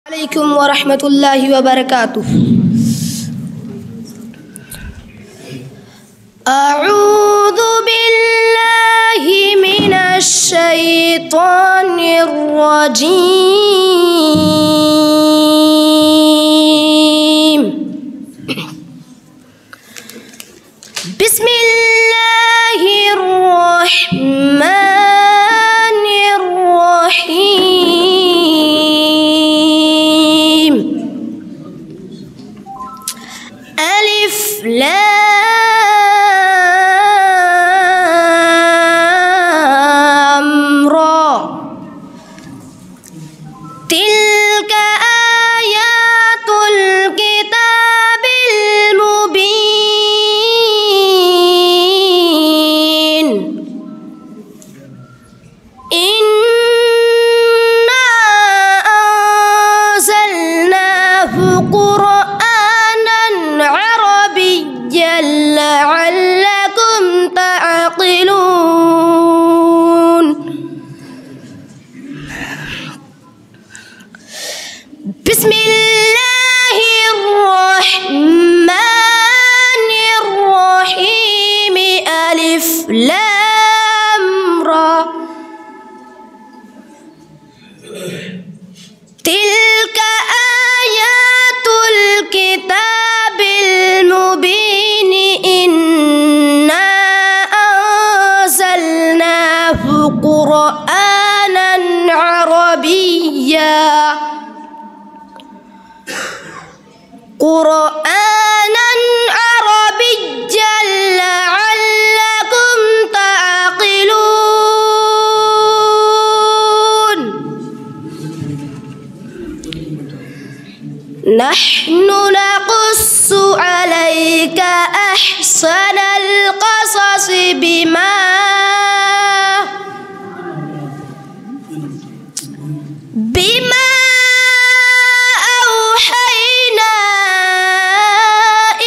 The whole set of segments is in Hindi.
अलैकुम वरहमतुल्लाहि वबरकातुह। अऊज़ु बिल्लाहि मिनश शैतानिर रजीम। बिस्मिल्लाहिर रहमानिर रहीम। अलिफ लाम रा तिल्क आयातुल किताबिल मुबीन। इन्ना अंज़लनाहु क़ुरआनन अरबिय्यन लअल्लकुम तअक़िलून। बिस्मिल्लाहिर रहमानिर रहीम। अलिफ लाम रा तिल्क आयातुल किताबिल मुबीन। इन्ना अंज़लनाहु क़ुरआनन अरबिय्या लअल्लकुम तअक़िलून। नहनु नक़ुस्सु अलैका अहसनल क़सस बिमा औहैना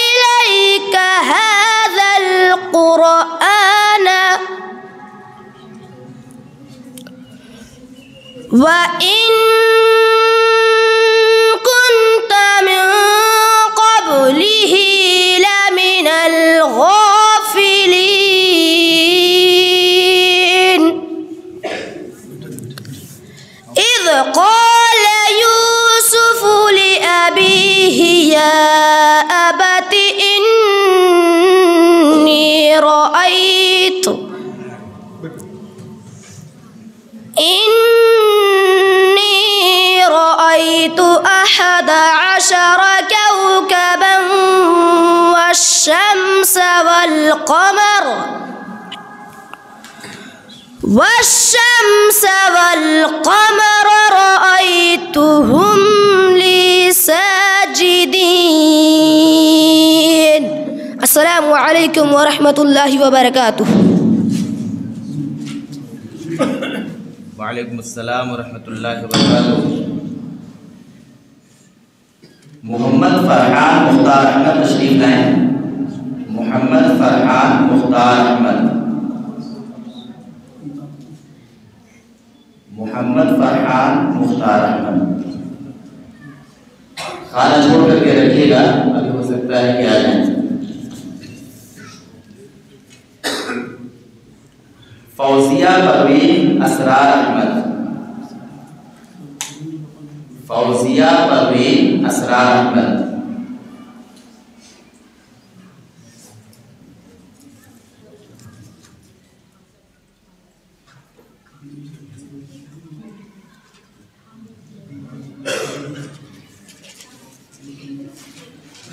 इलैका हाज़ल क़ुरआन व इन कुन्त मिन क़ब्लिही लमिनल गाफ़िलीन। इज़ क़ाल यूसुफ़ु लिअबीहि या अबति इन्नी रअयतु अहद अशर कौकबन वश्शम्स वल्क़मर रअयतुहुम ली साजिदीन। अस्सलामु अलैकुम वरहमतुल्लाहि वबरकातुह। वालेकुम अस्सलाम वरहमतुल्लाहि वबरकातुह। मोहम्मद फरहान मुख्तार अहमद तशरीफ लाएं। मोहम्मद फरहान मुख्तार अहमद। मोहम्मद फरहान मुख्तार अहमद। खाना छोड़ करके रखिएगा, अभी हो सकता है कि आ जाए। फौजिया परवीन असरार अहमद। फौजिया परवीन असरार अहमद।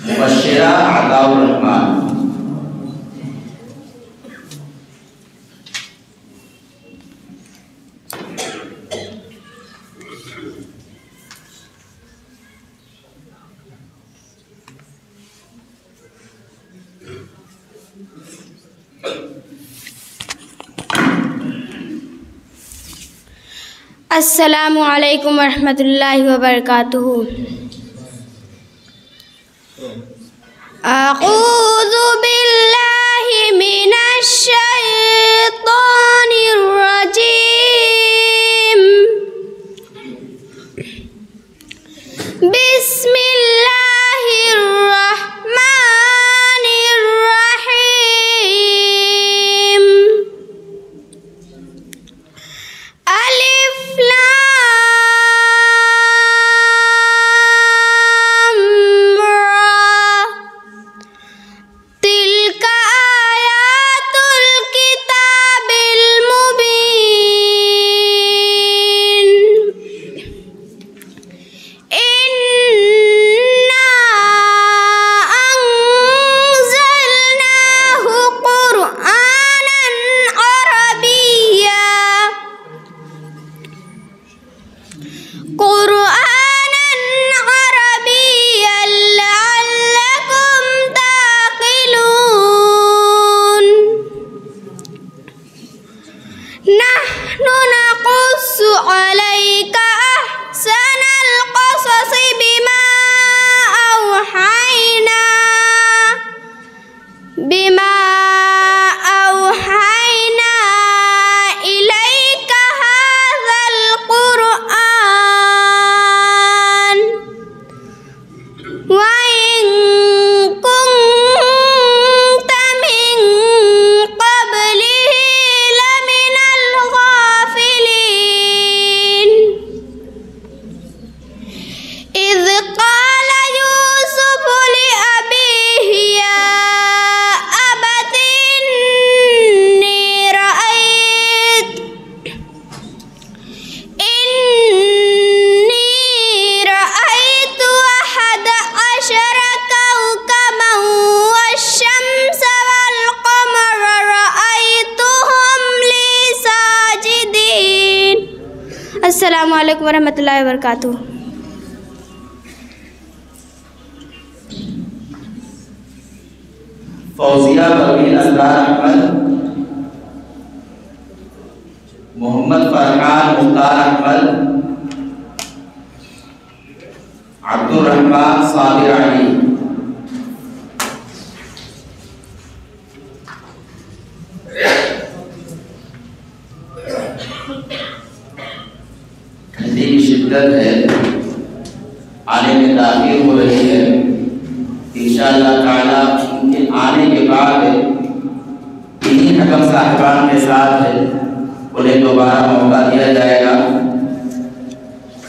मुबश्शिरा अताउर रहमान। अस्सलामु अलैकुम वरहमतुल्लाहि वबरकातुहू। अऊज़ु बिल्लाहि मिनश शैतानिर रजीम। बिस्मिल्लाहिर्रहमानिर्रहीम। अलिफ लाम रा। तिल्का आयातुल किताबिल मुबीन। इन्ना अंज़लनाहु क़ुरआनन अरबिय्या। क़ुरआनन अरबिय्यन लअल्लकुम ताक़िलून। नहनु नक़ुस्सु अलैका अहसनल क़ससि बिमा औहैना इलैका हाज़ल क़ुरआन व इन कुन्त मिन क़ब्लिही लमिनल गाफ़िलीन। इज़ क़ाल यूसुफ़ लिअबीही या अबति इन्नी रअयतु अहद अशर कौकबन वश्शम्स वल्क़मर रअयतुहुम ली साजिदीन। अस्सलामु अलैकुम वरहमतुल्लाहि वबरकातुहू। फौजिया परवीन असरार अहमद, मोहम्मद फरहान मुख्तार अहमद, अब्दुल रहमान साबिर अली। ठंडी की शिद्दत है, आने में ताख़ीर हो रही है। इंशाअल्लाह ताला उनके आने के बाद इन्हीं हकम साहिबान के साथ उन्हें दोबारा मौका दिया जाएगा।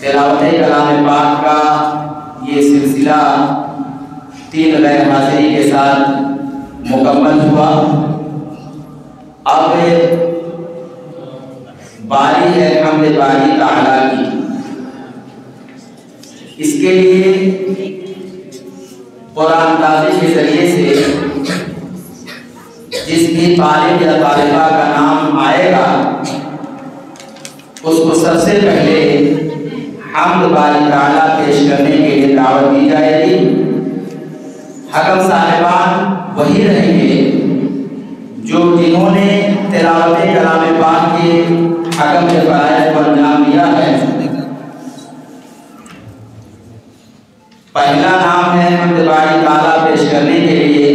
तिलावत कलाम पाक का ये सिलसिला 3 गैर हाज़िरी के साथ मुकम्मल हुआ। अब बारी है हमद बारी ताला की। इसके लिए कुरान ताज़ी के ज़रिए से जिस भी तालिब या तालिबा का नाम आएगा उसको सबसे पहले हम्द बारी ताला पेश करने के लिए दावत दी जाएगी। हकम साहिबान वही रहेंगे जो जिन्होंने तिलावत कलाम पाक के हकम के फ़राइज़ को अंजाम दिया है। पहला नाम है हम्द बारी ताला पेश करने के लिए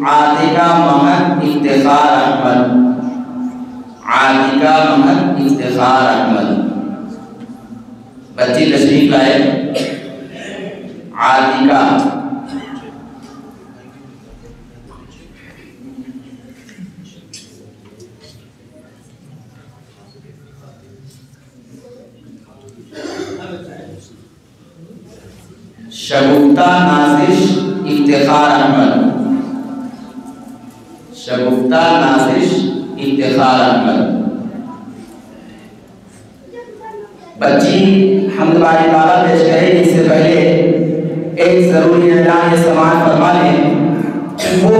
आतिका महद इफ्तिखार अहमद। आतिका महद इफ्तिखार अहमद बच्ची तशरीफ लाए। आतिका शगुफ्ता नाज़िश इफ्तिखार अहमद। शगुफ्ता नाज़िश इफ्तिखार अहमद बच्ची हम्द बारी ताला पेश करेगी। इससे पहले एक ज़रूरी ऐलान ये समाअत फरमा लें कि वो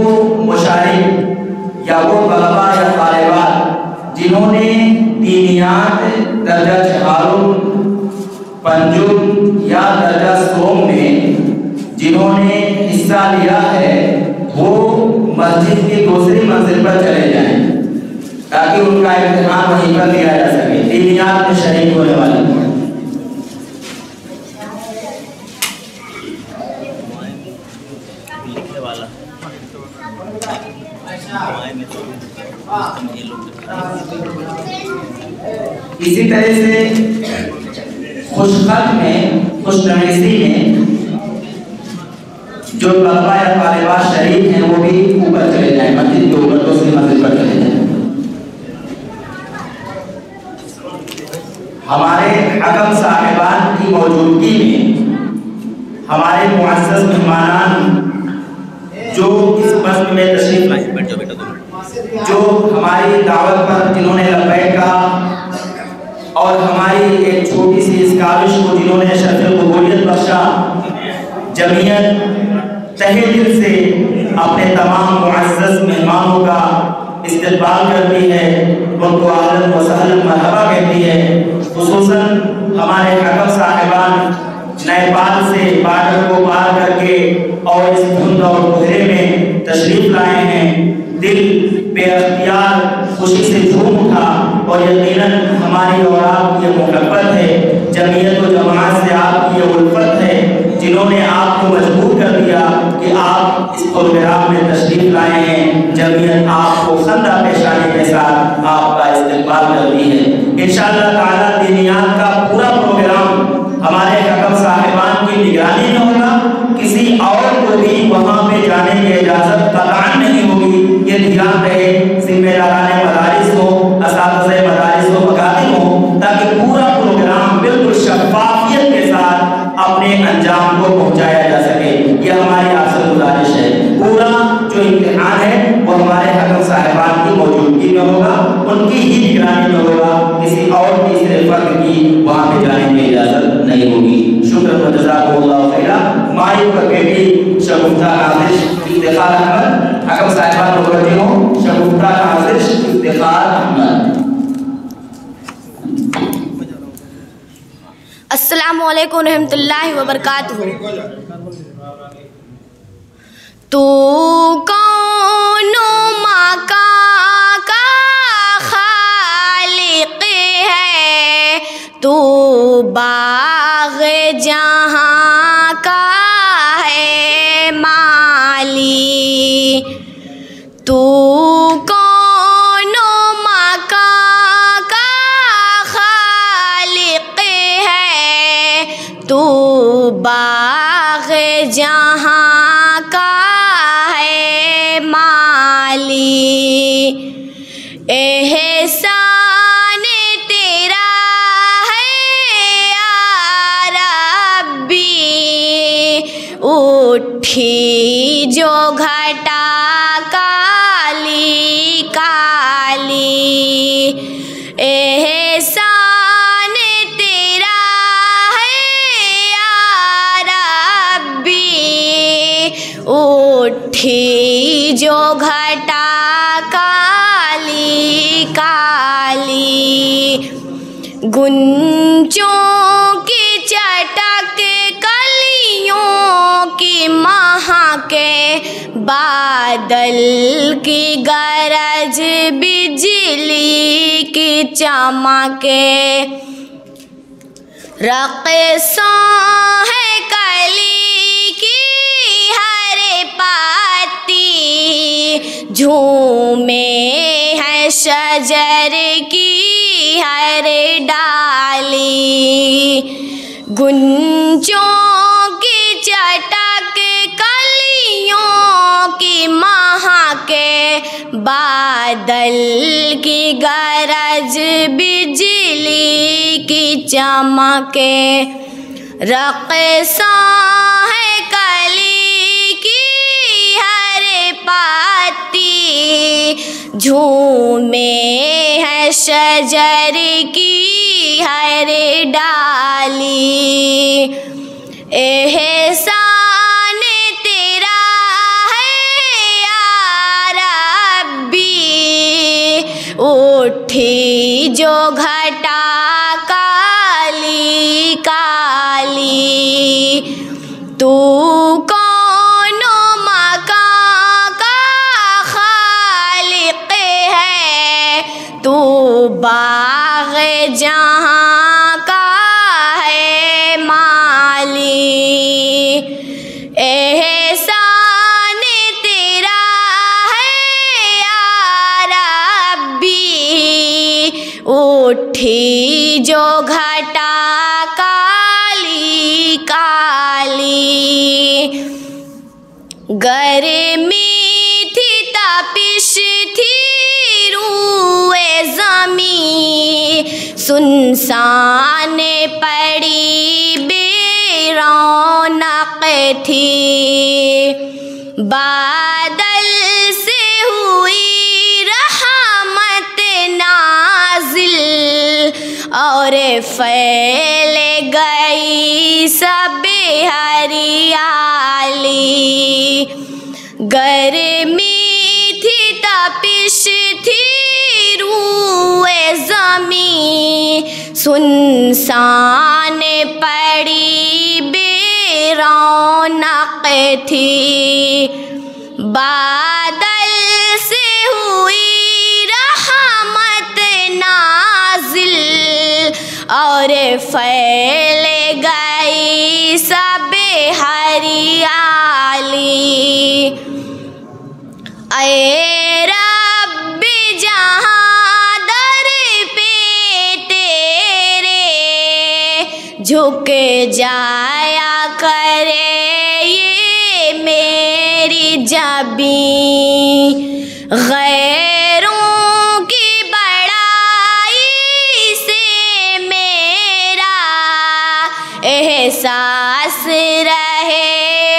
मुशारिक या वो तलबा या तालिबात जिन्होंने दीनियात दर्जा चहारुम, पंजुम या दर्जा सोम में जिन्होंने हिस्सा लिया है वो मस्जिद की दूसरी मंजिल पर चले जाएं ताकि उनका इम्तिहान वहीं पर लिया जा सके। दीनियात में शरीक होने वाले इसी तरह से खुशखत में खुशनसीबी में जो तलबा या तालिबात शरीक हैं वो भी ऊपर चले जाएं, मस्जिद के ऊपर, दूसरी मंजिल पर चले जाएं। हमारे हकम साहिबान की मौजूदगी में हमारे मुअज़्ज़ज़ मेहमानान जो इस मस्जिद में तशरीफ लाए, जो हमारी दावत पर जिन्होंने लब्बैक कहा और हमारी एक छोटी सी इस काविश को जिन्होंने शर्फ़ क़बूलियत बख्शा, जमीयत तहे दिल से अपने तमाम मुअज़्ज़ज़ मेहमानों का इस्तक़बाल करती है, उनको अहलन व सहलन मरहबा कहती है। खुसूसन हमारे हकम साहिबान नेपाल से बॉर्डर को पार करके और इस धुंध और कोहरे में तशरीफ लाए हैं। दिल बेअख्तियार खुशी से झूम उठा और यकीनन हमारी और आपकी ये मोहब्बत है, जमीयत व जमात से आपकी ये उल्फत है, जिन्होंने आपको मजबूर कर दिया कि आप इस प्रोग्राम में तशरीफ लाए हैं। जमीयत आपको खंदा पेशानी के साथ आपका इस्तक़बाल करती है। इंशाअल्लाह ताला दीनियात का पूरा प्रोग्राम हमारे हकम साहिबान की निगरानी में होगा। किसी और को भी वहाँ पे जाने की इजाज़त कतई नहीं होगी, ये ध्यान रहे। जिम्मेदाराने मदारिस हो, असातिज़े मदारिस हो, मकातिब हो, ताकि पूरा प्रोग्राम बिल्कुल शफ़ाफियत के साथ अपने अंजाम को पहुँचाया जा सके। यह हमारी आपसे गुजारिश है। पूरा जो इम्तिहान है वो हमारे हकम साहिबान की मौजूदगी में होगा, उनकी ही निगरानी में होगा, किसी और तीसरे फर्द की वहाँ पे जाने की इजाज़त नहीं होगी। शुक्र व जज़ाकुमुल्लाहु खैरा। माई पर बेटी शगुफ्ता नाज़िश इफ्तिखार अहमद, हकम साहिबान मुतवज्जिह हो, शगुफ्ता नाज़िश इफ्तिखार अहमद। अस्सलामु अलैकुम रहमतुल्लाहि व बरकातुहू। तू कौनो मका का खालिक है, तू बाग़ जहाँ का है माली। तू कौनो मका का खालिक है, तू बाग़ जहाँ का है माली। एहसान तेरा है या रब्बी, उठी जो घटा काली काली। एहसान तेरा है या रब्बी, उठी जो घटा काली काली। गुंजों की चटक कलियों की महके, बादल की गरज बिजली की चमके। रक़्सों है कली की हर पाती, झूमे है शजर की हर डाली। गुंजों की चटक कलियों की महके, बादल की गरज बिजली की चमके। रक़्सों है कली की हर पाती, झूमे है शजर की हर डाली। एहसान तेरा है या रब्बी, उठी जो घटा काली काली। तू कौनो मका का खालिक है, तू बाग़ जहाँ का है माली। एहसान तेरा है या रब्बी, उठी जो घटा काली काली। गर्मी थी तपिश थी रूए ज़मीं, सुनसान पड़ी बेरौनक थी। बादल से हुई रहमत नाजिल और फैल गई सब हरियाली। गर्मी थी तपिश थी रूए ज़मीं, सुनसान पड़ी बेरौनक थी। बादल से हुई रहमत नाजिल और फैल गई सब हरियाली। ऐ रब्बी जहाँ दर पे तेरे झुक जाया करे ये मेरी जबीं। गैरों की बड़ाई से मेरा एहसास रहे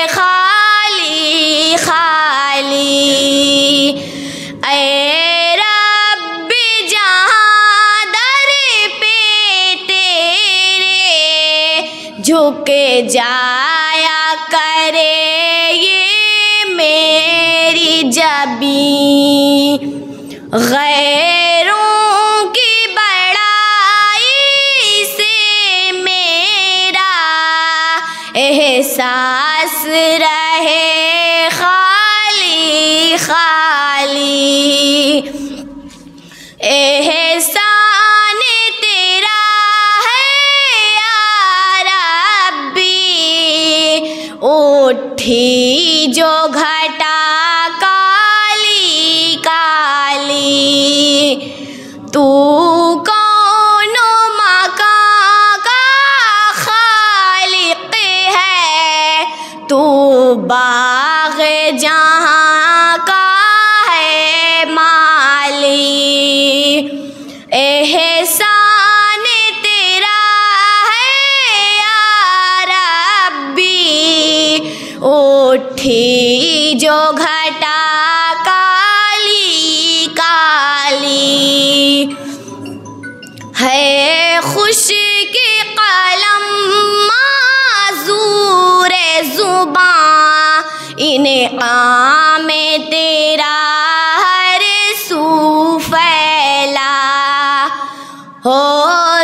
खाली खाली। ऐ रब्बी जहाँ दर पे तेरे झुक जाया करे ये मेरी जबीं। गैरों की बड़ाई से मेरा एहसास रहे खाली खाली। एहसान तेरा है या रब्बी, उठी जो घटा काली काली। तू कौनो मकां का खालिक है, तू बाग़ जहाँ का है माली। एहसान तेरा है या रब्बी, उठी जो घटा काली काली। है खुश की कलम माज़ूर ज़ुबां, इन्आम तेरा हर सू फैला। हो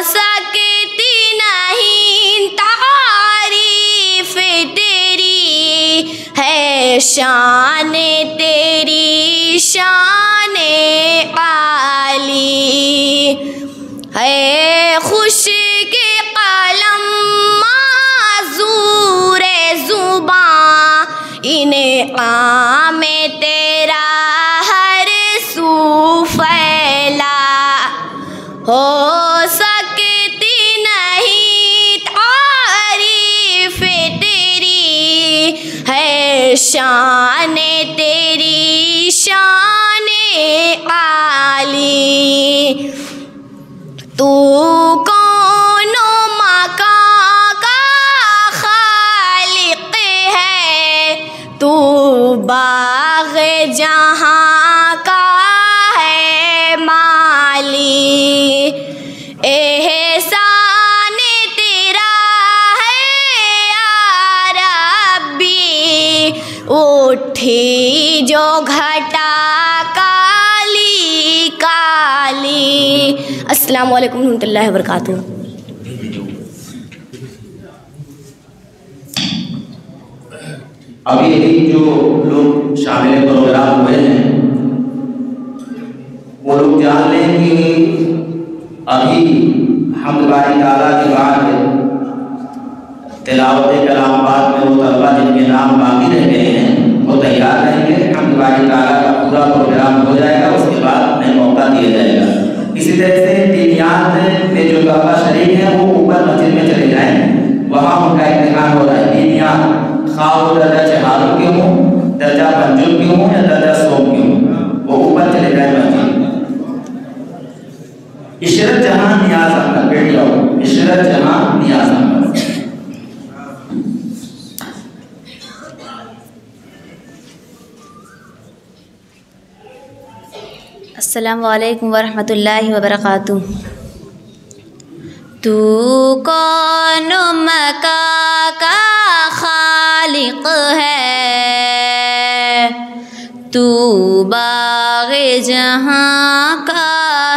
सकती नहीं तारीफ तेरी, है शान तेरी शान आली। है खुश के कलम माज़ूर ज़ुबां, इन्आम तेरा हर सू फैला। हो सकती नहीं तारीफ तेरी, है शान तेरी शान आली। तू कौनो मकां का खालिक है, तू बाग़ जहाँ का है माली। एहसान तेरा है या रब्बी, उठी जो घटा काली काली। अस्सलामु अलैकुम रहमतुल्लाहि व बरकातुहू। अभी जो लोग शामिल प्रोग्राम हुए हैं वो लोग जान लें कि अभी हम्द बारी ताला के बाद तिलावत कलाम बाद में वो तलबा जिनके नाम बाकी रह गए हैं वो तैयार रहेंगे। हम्द बारी ताला का पूरा प्रोग्राम हो जाएगा, उसके बाद उन्हें मौका दिया जाएगा। इसी तरह से दीनियात में जो तलबा शरीक हैं वो ऊपर मस्जिद में चले जाएं, वहाँ उनका इम्तिहान खा वो दर्जा चहारों के हों, दर्जा पंजुल के हों या दर्जा सोम के हों, वो ऊपर चले जाए मस्जिद। इशरत जहां नियाज अहमद, बैठ जाओ। इशरत जहां नियाज अहमद। अस्सलामु अलैकुम वरहमतुल्लाहि वबरकातुहू। तू कौन मका का खालिक है, तू बाग़े जहां का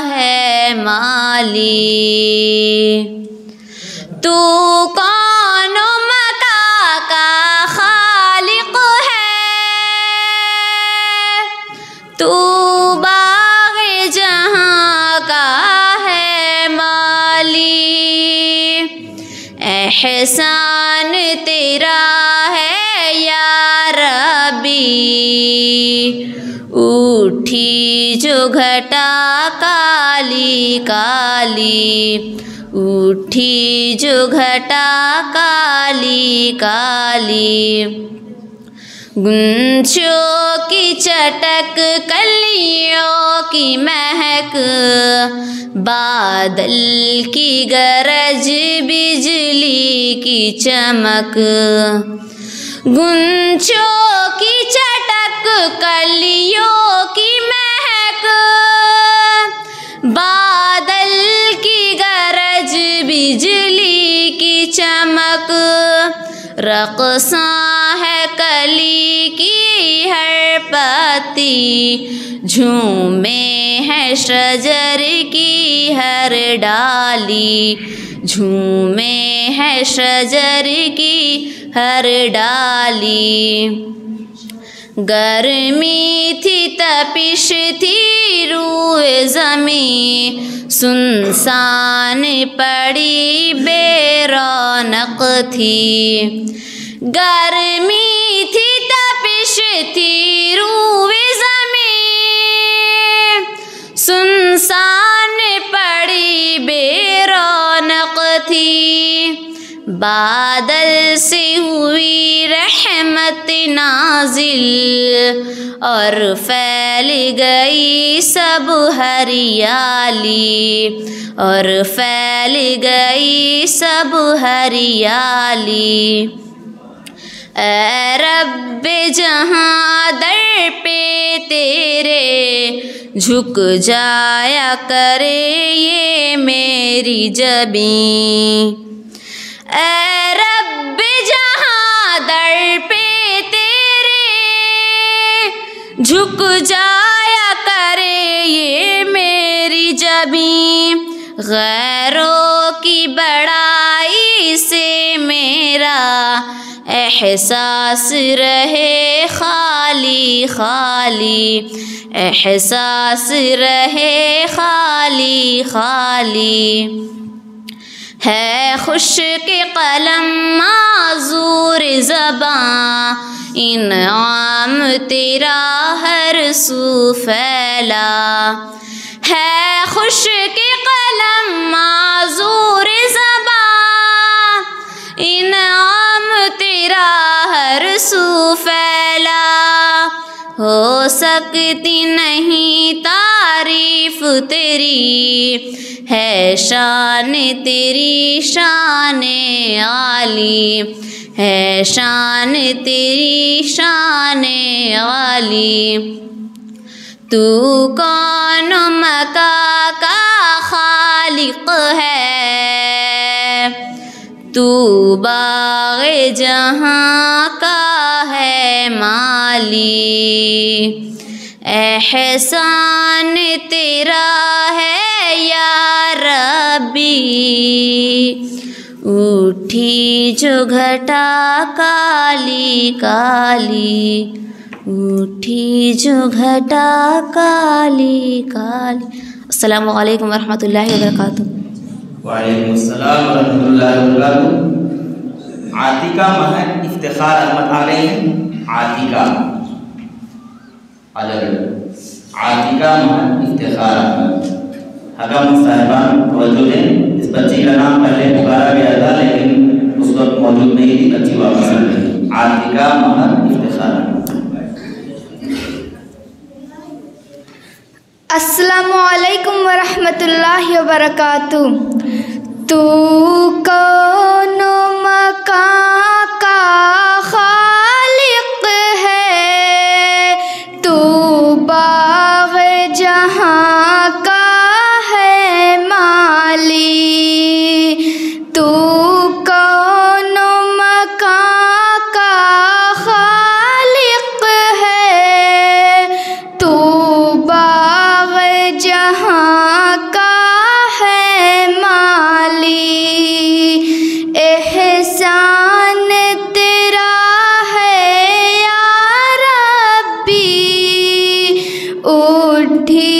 है माली। तू कौन मका का खालिक है, तू बाग़े जहां का है माली। एहसान तेरा है या रब्बी, उठी जो घटा काली काली, उठी जो घटा काली काली। गुंचों की चटक, कलियों की महक, बादल की गरज, बिजली की चमक। गुंचों की चटक, कलियों की महक, बादल की गरज, बिजली की चमक। रक़सां है कली की हर पत्ती, झूमे है शजर की हर डाली, झूमे है शजर की हर डाली। गर्मी थी तपिश थी रूए ज़मीं, सुनसान पड़ी बेरौनक थी। गर्मी थी तपिश थी रूए ज़मीं, सुनसान पड़ी बेरौनक थी। बादल से हुई रहमत नाजिल, और फैल गई सब हरियाली, और फैल गई सब हरियाली। ऐ रब्बे जहां दर पे तेरे, झुक जाया करे ये मेरी जबीं। ऐ रब्बे जहां दर पे तेरे, झुक जाया करे ये मेरी जबीं। गैरों की बड़ाई से मेरा एहसास रहे खाली खाली, एहसास रहे खाली खाली। है खुश के कलम माज़ूर ज़बां, इनाम तेरा हर सू फैला। है खुश के कलम माज़ूर ज़बां, इनाम तेरा हर सू फैला। हो सकती नहीं तारीफ तेरी, है शान तेरी शान आली, है शान तेरी शान आली। तू कौन मका का खालिक है, तू बाग़े जहां का है माली। एहसान तेरा है या रब्बी, उठी जो घटा काली काली, उठी जो घटा काली काली। अस्सलामु अलैकुम वरहमतुल्लाहि वबरकातुहू। वालेकुम अस्सलाम वरहमतुल्लाहि वबरकातुहू। आतिका महक इफ्तिखार अहमद आ गई हैं। आतिका आतिका महक इफ्तिखार अहमद। हकम साहिबान तवज्जो दें, इस बच्ची का नाम पहले पुकारा गया था लेकिन उस वक्त मौजूद नहीं थी, बच्ची वापस आ गई। आतिका महर इफ्तिखार। अस्सलामु अलैकुम वरहमतुल्लाहि वबरकातुह। तू कौन मकां का खालिक है, तू बाग़ जहां का है माली। तू कौन मकां का खालिक है, तू बाग़ जहां का है माली। एहसान तेरा है या रब्बी, उठी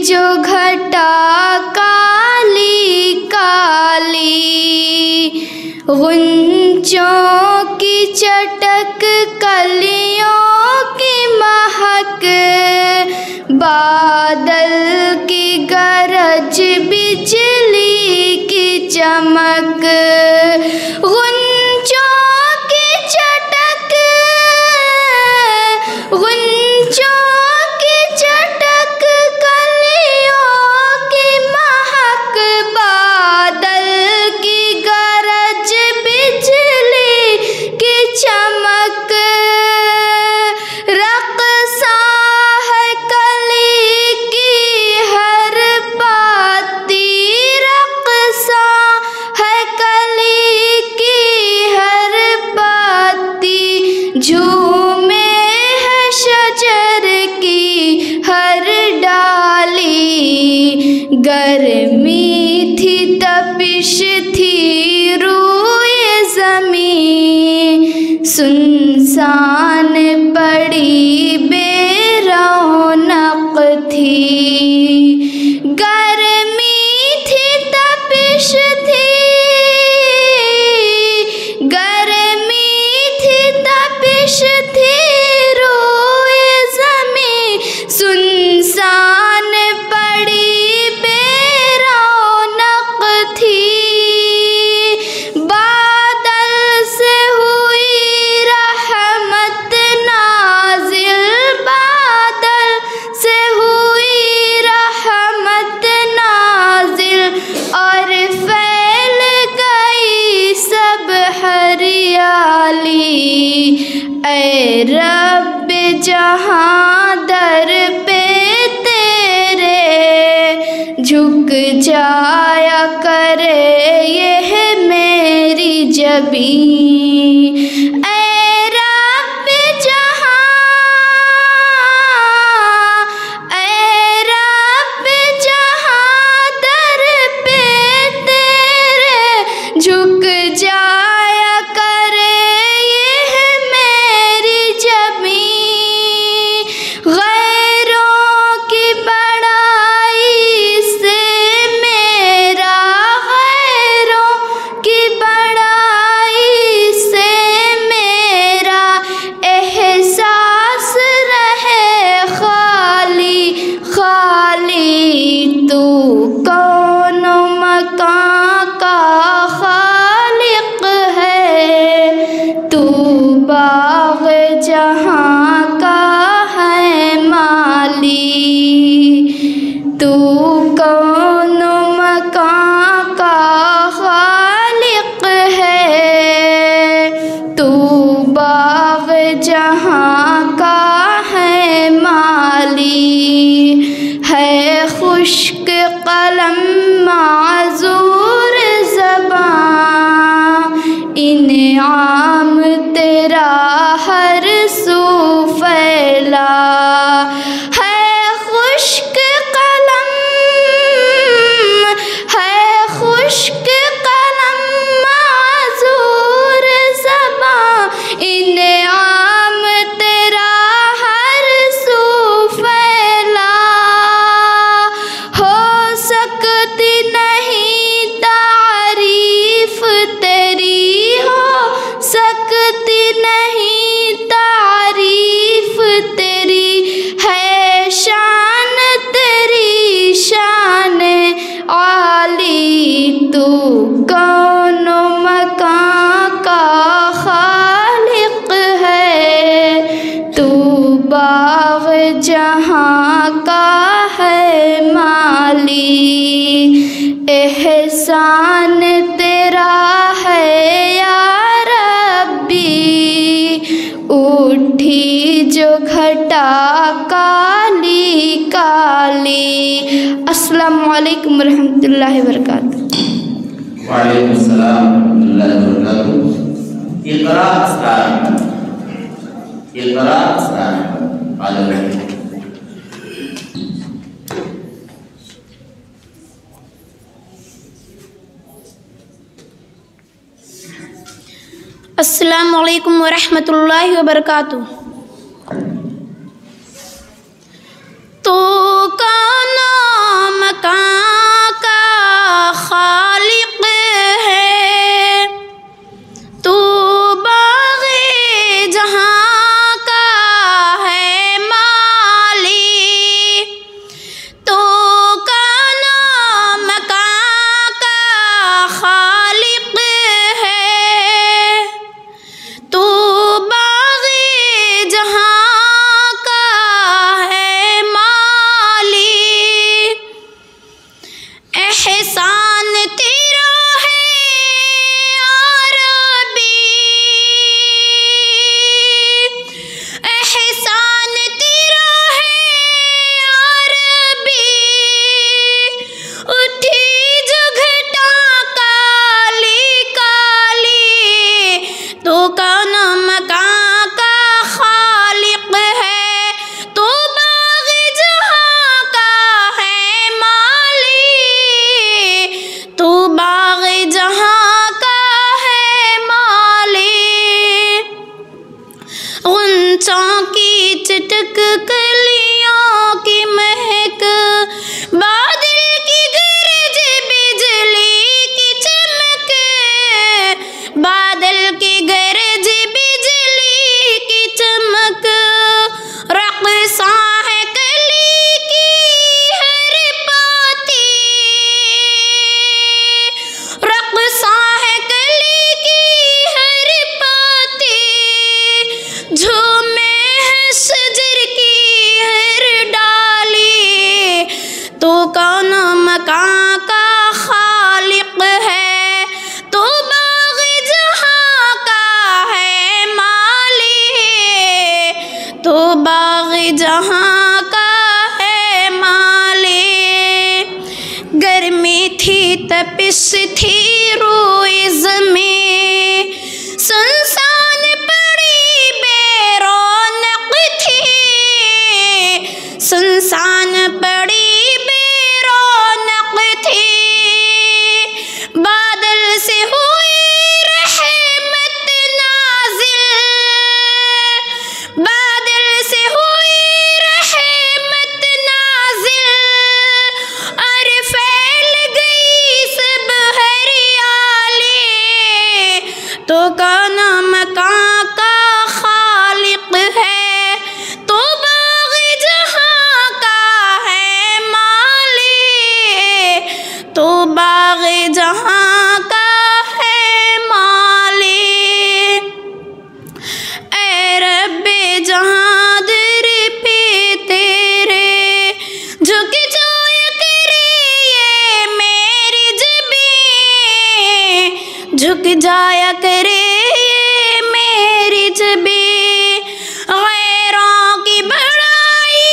जो घटा काली काली। गुंजों की चटक कलियों की महक, बादल की गरज बिजली की चमक। गुंजों की चटक, गुंजों की चटक कलियों की महक, बादल की गरज बिजली की चमक। रक़्सा है कली की हर पाती, रक़्सा है कली की हर पाती। झूमे है शजर की हर डाली, गर्मी थी तपिश थी रूए ज़मीं, सुनसान पड़ी बेरौनक थी। गर्मी थी तपिश थी, गर्मी थी तपिश थी रूए ज़मीं, सुनसान पड़ी बेरौनक थी। बादल से हुई रहमत नाज़िल, बादल से हुई रहमत नाज़िल, और फैल गई सब हरियाली। ऐ रब जहां दर पे तेरे झुक जाया करे यह मेरी जबीं। ऐ रब जहां, ऐ रब जहां दर पे तेरे झुक जाया करे यह मेरी जबीं। गैरों की बड़ाई से मेरा, गैरों की बड़ाई से मेरा एहसास रहे खाली खाली। तू कौन मकां का खालिक है, तू बाग़ जहां का है माली। तू कौन मकां का खालिक है, तू बाग़ जहां का है माली। है खुश्क कलम माज़ूर ज़बां, इन्आम तेरा हर सू फैला। है खुश्क कलम, है खुश्क कलम माज़ूर ज़बां, इन्आम तेरा हर सू फैला। हो सकती नहीं तारीफ तेरी, हो सकती नहीं तारीफ तेरी, बेटा काली काली। अस्सलामु अलैकुम रहमतुल्लाहि व बरकातुहू। वालेकुम अस्सलाम रहमतुल्लाहि व बरकातुहू। इक़रा अस्रार अहमद, इक़रा अस्रार अहमद। अस्सलामु अलैकुम व रहमतुल्लाहि व बरकातुहू। तो का नाम का खालिक है, तो बाग़े जहाँ का है माली। तो का नाम का खालिक है, तो बाग़े जहाँ का है माली। एहसान तेरा है या रब्बी, एहसान तेरा है या रब्बी। उठी जो घटा काली काली, तो का नाम का खालिक है, तो बाग़े जहाँ का है माली। तो बाग़े जहाँ का है माली। गुंचों की चटक कलियों की महक, बादल की गरज बिजली की चमक, बादल की गरज बिजली की चमक। रक़्सा है कली की हर पाती, रक़्सा है कली की हर पाती। झूमे है शजर की हर डाली, तो कौन मकां का खालिक है, तो बाग़े जहाँ का है माली। तो बाग़े जहाँ का है माली। गर्मी थी तपिश थी रोए ज़मीं, सुनसान पड़ी बेरौनक थी, सुनसान पड़ी बेरौनक थी। बादल से हुई रहमत नाज़िल, बादल से हुई रहमत नाज़िल। और फैल गई सब हरियाली, तो का नाम का खालिक है, तो बाग़े जहाँ का है माली। तो बाग़े जहाँ का है माली। ऐ रब्बे जहाँ दर पे तेरे झुक जाया करे ये मेरी जबीं, झुक जाया करे ये मेरी जबीं। गैरों की बड़ाई,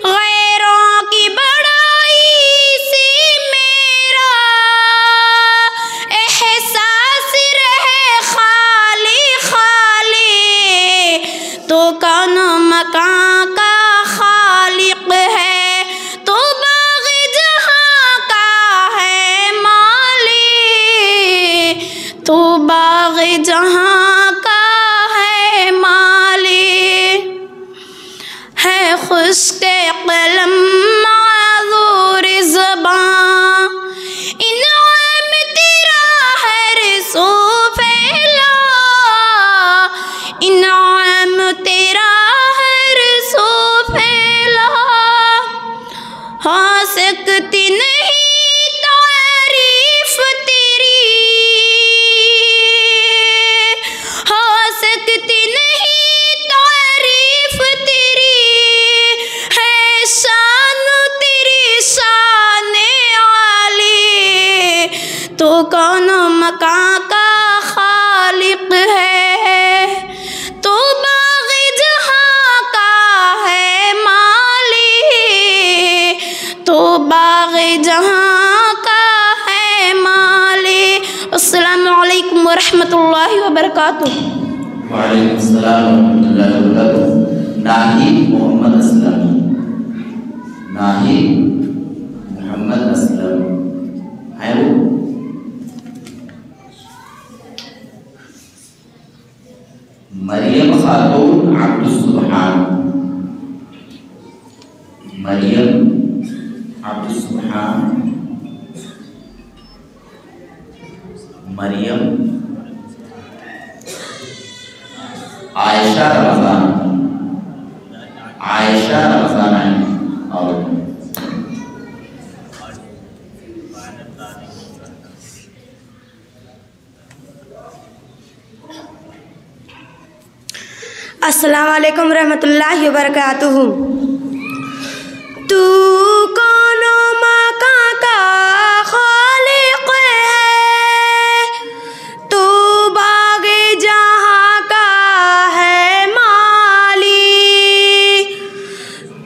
गैरों की बड़ाई से मेरा एहसास रहे खाली खाली। तो कौन मकां का खालिक है, तो बाग़े जहाँ का है माली। तो बाग़े जहाँ का है माली। है खुश्क कलम माज़ूर ज़बां, इनाम तेरा हर सू फैला, इनाम तेरा हर सू फैला। हो सकती नहीं तारीफ तेरी, हो सकती नहीं तारीफ तेरी। है शान रहमतुल्लाहि व बरकातुहू। वालेकुम अस्सलाम व रहमतुल्लाहि व बरकातुहू। नाहिद मोहम्मद असलम, नाहिद मोहम्मद असलम है वो? मरियम खातून अब्दुस सुब्हान, मरियम अब्दुस सुब्हान, मरियम आयशा रमजान, आयशा रमजान है। और अस्सलाम वालेकुम रहमतुल्लाहि व बरकातुहू। तू कौनो मका का खालिक है, तू बागे जहाँ का है माली।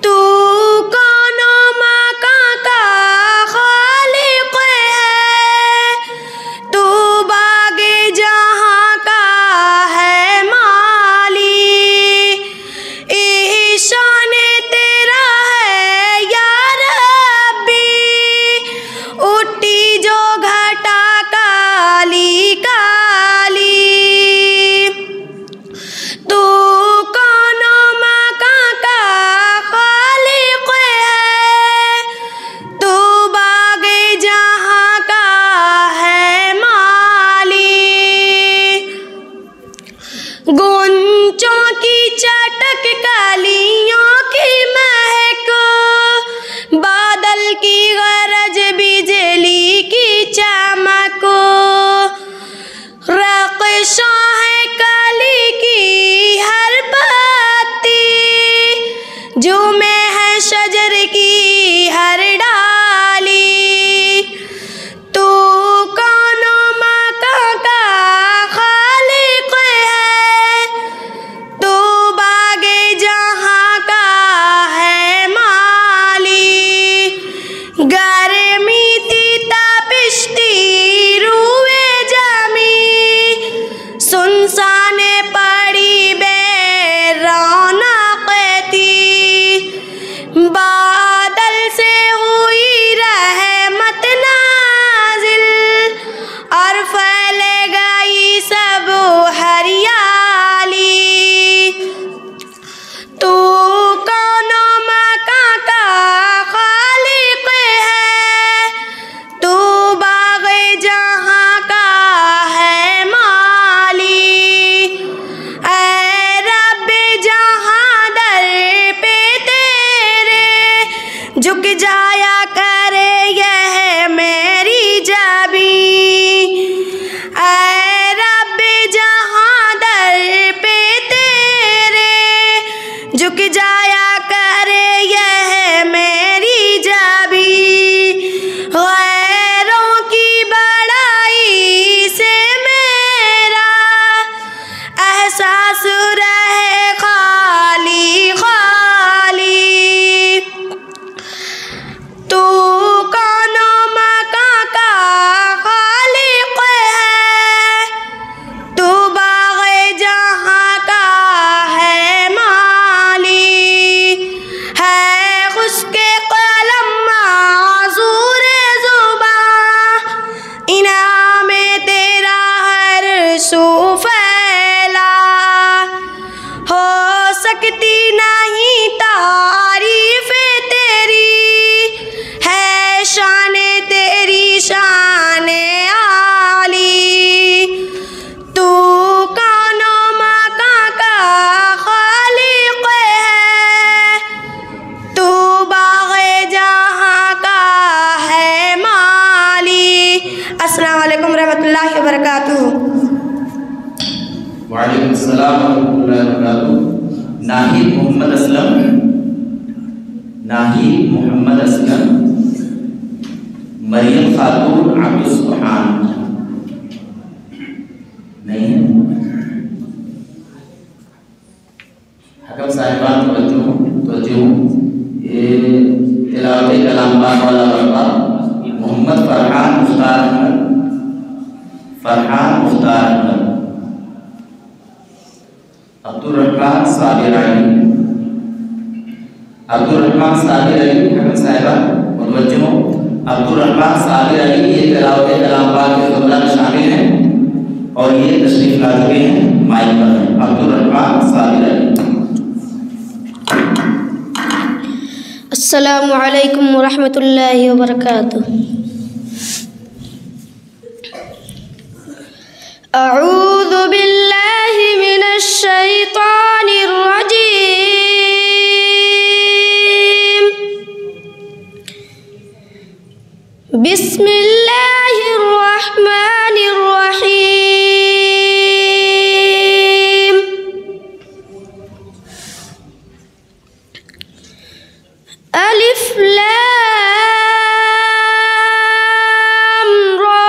तू कौनो मका का खालिक है, तू बागे जहाँ का है माली। ईशान तेरा है या रब्बी, उठी जो घटा काली काली। तू कौनो मका का खालिक है, तू बागे जहाँ का है माली। गुंचों की चटक कलियों की महक, बादल की गरज बिजली की चमक। रक़्शा है कली की हर पत्ती, झूमे है शजर की हर डाली। तू कौनो मका का खालिक है, तू बागे जहाँ का है माली। गर्मी थी तपिश थी रूए जमी, सुनसान पड़ी बेरौनक थी। बादल से हुई रहमत नाजिल, और फैल गई सब हरियाली। तू कौनो मका का खालिक है, तू बागे जहाँ का है माली। ऐ रब्बे जहाँ दर पे तेरे, झुक जाया करे यह मेरी जबी। ऐ रब्बे जहाँ दर पे तेरे, झुक जाया करे यह मेरी जबी। गैरों की बड़ाई से मेरा एहसास रहे खाली खाली। तू कौनो मका का खालिक है, तू बागे जहाँ का है माली। है खुश्के कलम माज़ूर ज़ुबां, इनाम तेरा हर सू फैला। हो सकती नहीं तारीफ तेरी, है शान तेरी शान आली। तू कौनो मका का खालिक है, तू बागे जहाँ का है माली। अस्सलाम वालेकुम रहमतुल्लाहि व बरकातुहू। वालेकुम अस्सलाम व रहमतुल्लाहि व बरकातुहू। नाहिद मोहम्मद असलम, नाहिद मोहम्मद असलम, मरियम खातून अब्दुस सुब्हान नहीं है। हकम साहिबान तवज्जो, ये तिलावत कलाम वाला लड़का मोहम्मद फरहान मुख्तार अहमद, फरहान मुख्तार अहमद साबिर अली, अब्दुल रहमान साबिर अली हकम साहिबा मुतवज्जो। अब्दुल रहमान साबिर अली ये तिलावत कलाम पाक के ज़ुमरा में शामिल हैं और ये तशरीफ ला चुके हैं माइक पर। अब्दुल रहमान साबिर अली। अस्सलामु अलैकुम वरहमतुल्लाहि वबरकातुह। अऊज़ु बिल्लाहि मिनश शैतानिर रजीम। बिस्मिल्लाहिर रहमानिर रहीम। अलिफ लाम रा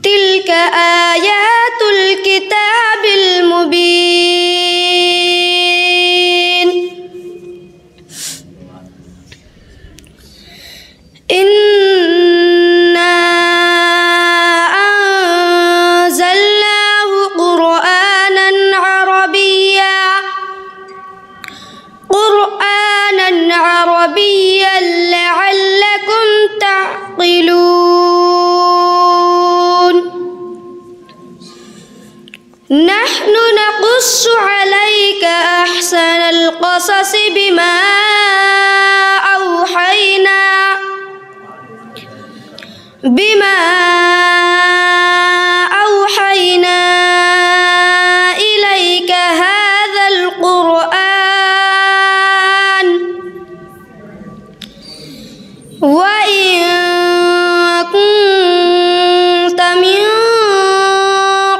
तिल्क आयातुल किताबिल मुबीन। इन्ना अंज़लनाहु क़ुरआनन अरबिय्यन लअल्लकुम तअक़िलून। नहनु नक़ुस्सु अलैका अहसनल क़ससि बिमा औहैना इलैका हाज़ल क़ुरआन व इन कुन्त मिन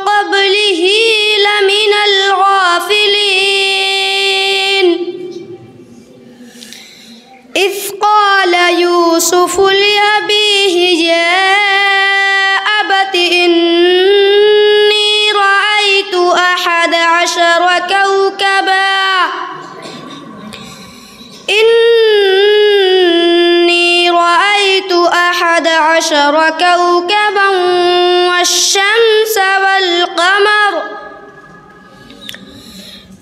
क़ब्लिही लमिनल गाफ़िलीन। इज़ क़ाल यूसुफ़ु लिअबीहि या अबति इन्नी रअयतु अहद अशर कौकबा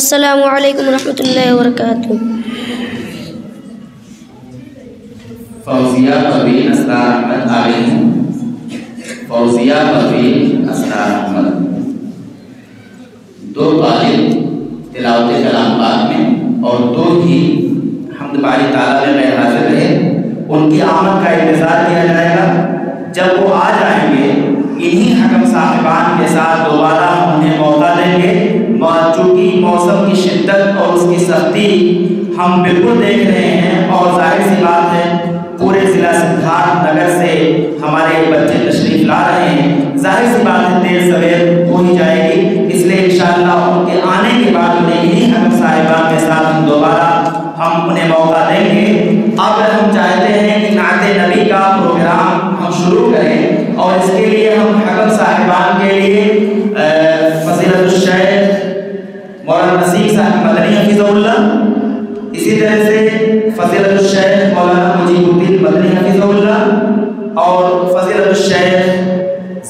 अस्सलामु अलैकुम रहमतुल्लाहि व बरकातुहू। फौजिया परवीन असरार अहमद आलिम। फौजिया परवीन असरार अहमद दो तालिब तिलावत कलाम पाक में और दो ही हम्द बारी ताला में गैर हाजिर रहे। उनकी आमद का इंतज़ार किया जाएगा। जब वो आ जाएंगे इन्हीं हकम साहिबान के साथ दोबारा हम उन्हें मौका देंगे। चूँकि मौसम की शिद्दत और उसकी सख्ती हम बिल्कुल देख रहे हैं और जाहिर सी बात है पूरे ज़िला सिद्धार्थनगर से हमारे बच्चे तशरीफ़ ला रहे हैं। जाहिर सी बात है देर सवेर हो ही जाएगी, इसलिए इंशाअल्लाह उनके आने के बाद उन्हें इन्हीं हकम साहिबान के साथ हम दोबारा उन्हें मौका देंगे। अब हम चाहते हैं कि नाते नबी का प्रोग्राम हम शुरू करें और इसके लिए हम हकम साहिबान के लिए फज़ीलतुश शेख मौलाना नसीम साहब मदनी हफिज़हुल्लाह, इसी तरह से फज़ीलतुश शेख मौलाना मुजीबुद्दीन मदनी हफिज़हुल्लाह और फज़ीलतुश शेख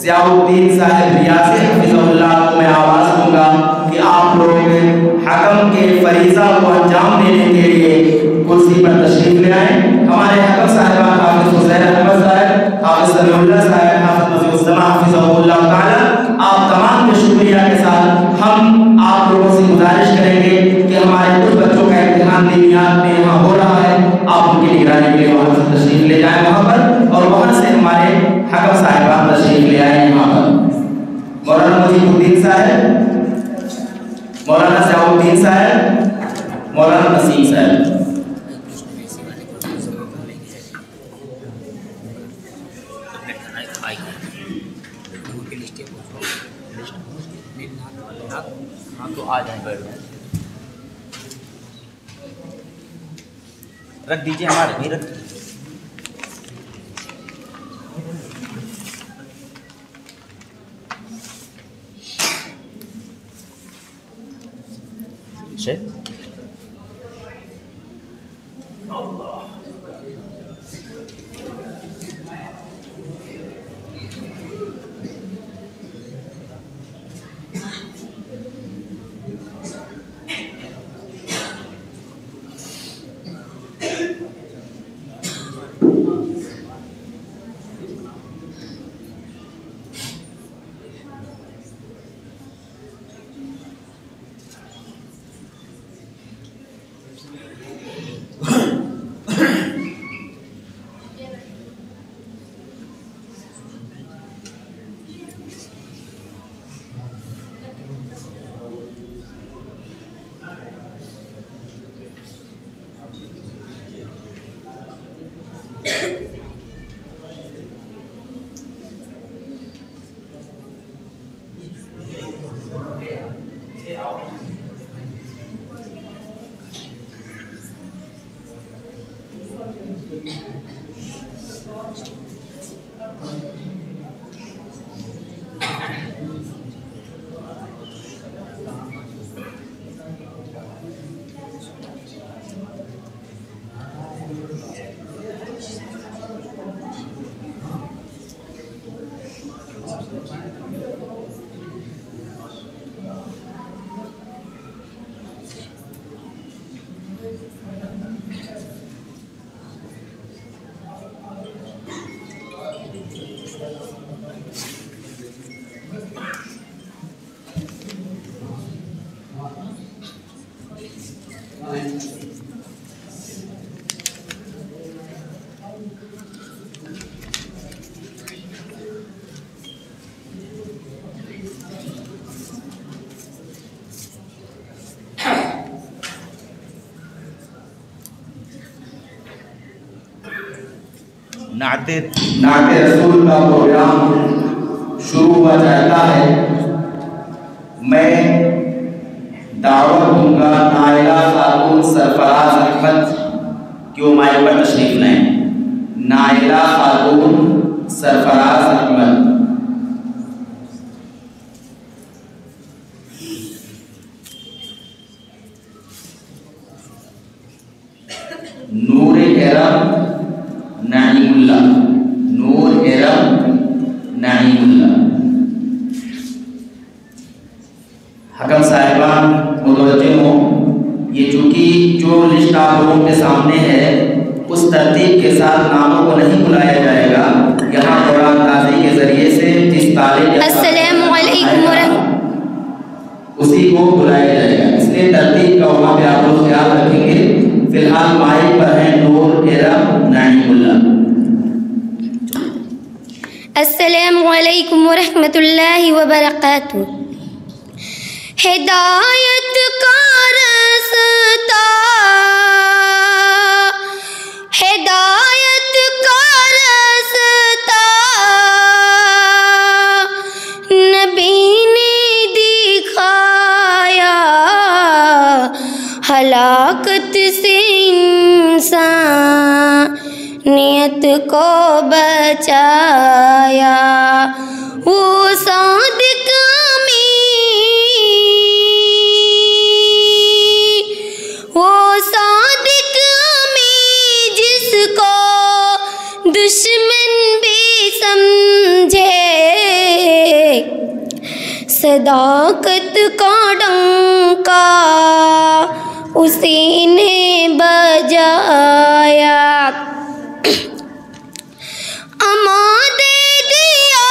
ज़ियाउद्दीन साहिब रियासी हफिज़हुल्लाह को मैं आवाज़ दूंगा कि आप लोग हकम के फरीज़ा को अंजाम देने के लिए कुर्सी पर तशरीफ़ ले आए। हमारे हकम साहिबान हाफ़िज़ हुसैन अहमद साहब, हाफ़िज़ समीउल्लाह साहब, हाफ़िज़ मज़ीउज़्ज़मा हफिज़हुल्लाह ताला, आप तमाम के शुक्रिया के साथ हम आप लोगों से गुजारिश करेंगे कि हमारे कुछ बच्चों का इम्तिहान दीनियात में यहाँ हो रहा है, आप उनकी निगरानी के लिए वहाँ से तशरीफ़ ले जाएँ वहाँ पर और वहाँ से हमारे हकम साहिबान तशरीफ़ ले आए यहाँ पर। मौलाना मुजीबुद्दीन साहब, मौलाना ज़ियाउद्दीन साहब, मौलाना नसीम साहब। तो आ जाए बैठ रख दीजिए, हमारे नहीं रख नाते रसूल का प्रोग्राम शुरू हुआ जाता है। मैं दावत दूंगा नाइला खातून सरफराज अहमद कि वो माइक पर तशरीफ लाएं। नाइला खातून सरफराज अहमद। नूर एरम नाईमुल्ला, नूर एरम नाईमुल्ला। हकम साहिबान मुतवज्जे हों, ये चूँकि जो लिस्ट आप लोगों के सामने है उस तरतीब के साथ नामों को नहीं बुलाया जाएगा। यहाँ कुरान नाज़ी के ज़रिए से जिस तारीख उसी को बुलाया जाएगा, इसलिए तरतीब का वहाँ पे आप लोग ख्याल रखेंगे। फिलहाल माइक पर है नूर एरम नाईमुल्ला। अस्सलामु अलैकुम वरहमतुल्लाहि वबरकातुहू। हिदायत का रास्ता, हिदायत का रास्ता नबी ने दिखाया, हलाकत से इंसानियत को बचाया। वो सादिक दुश्मन भी समझे, सदाकत का डंका उसी ने बजाया। अमा दे दिया,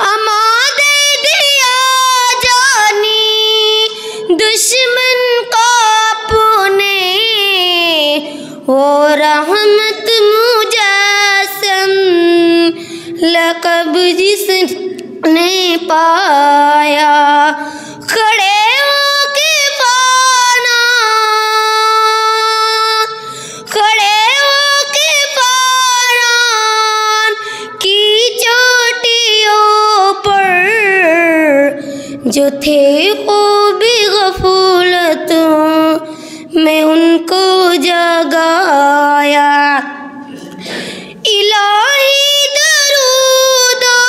अमा दे दिया जानी दुश्मन को अपने, वो रहमत मुजस्सम लक़ब जिसने पाया। खड़े होके पाना, खड़े होके पाना की चोटियों पर जो थे वो बेगफलतों मैं उनको जगाया। इलाही दरूदो,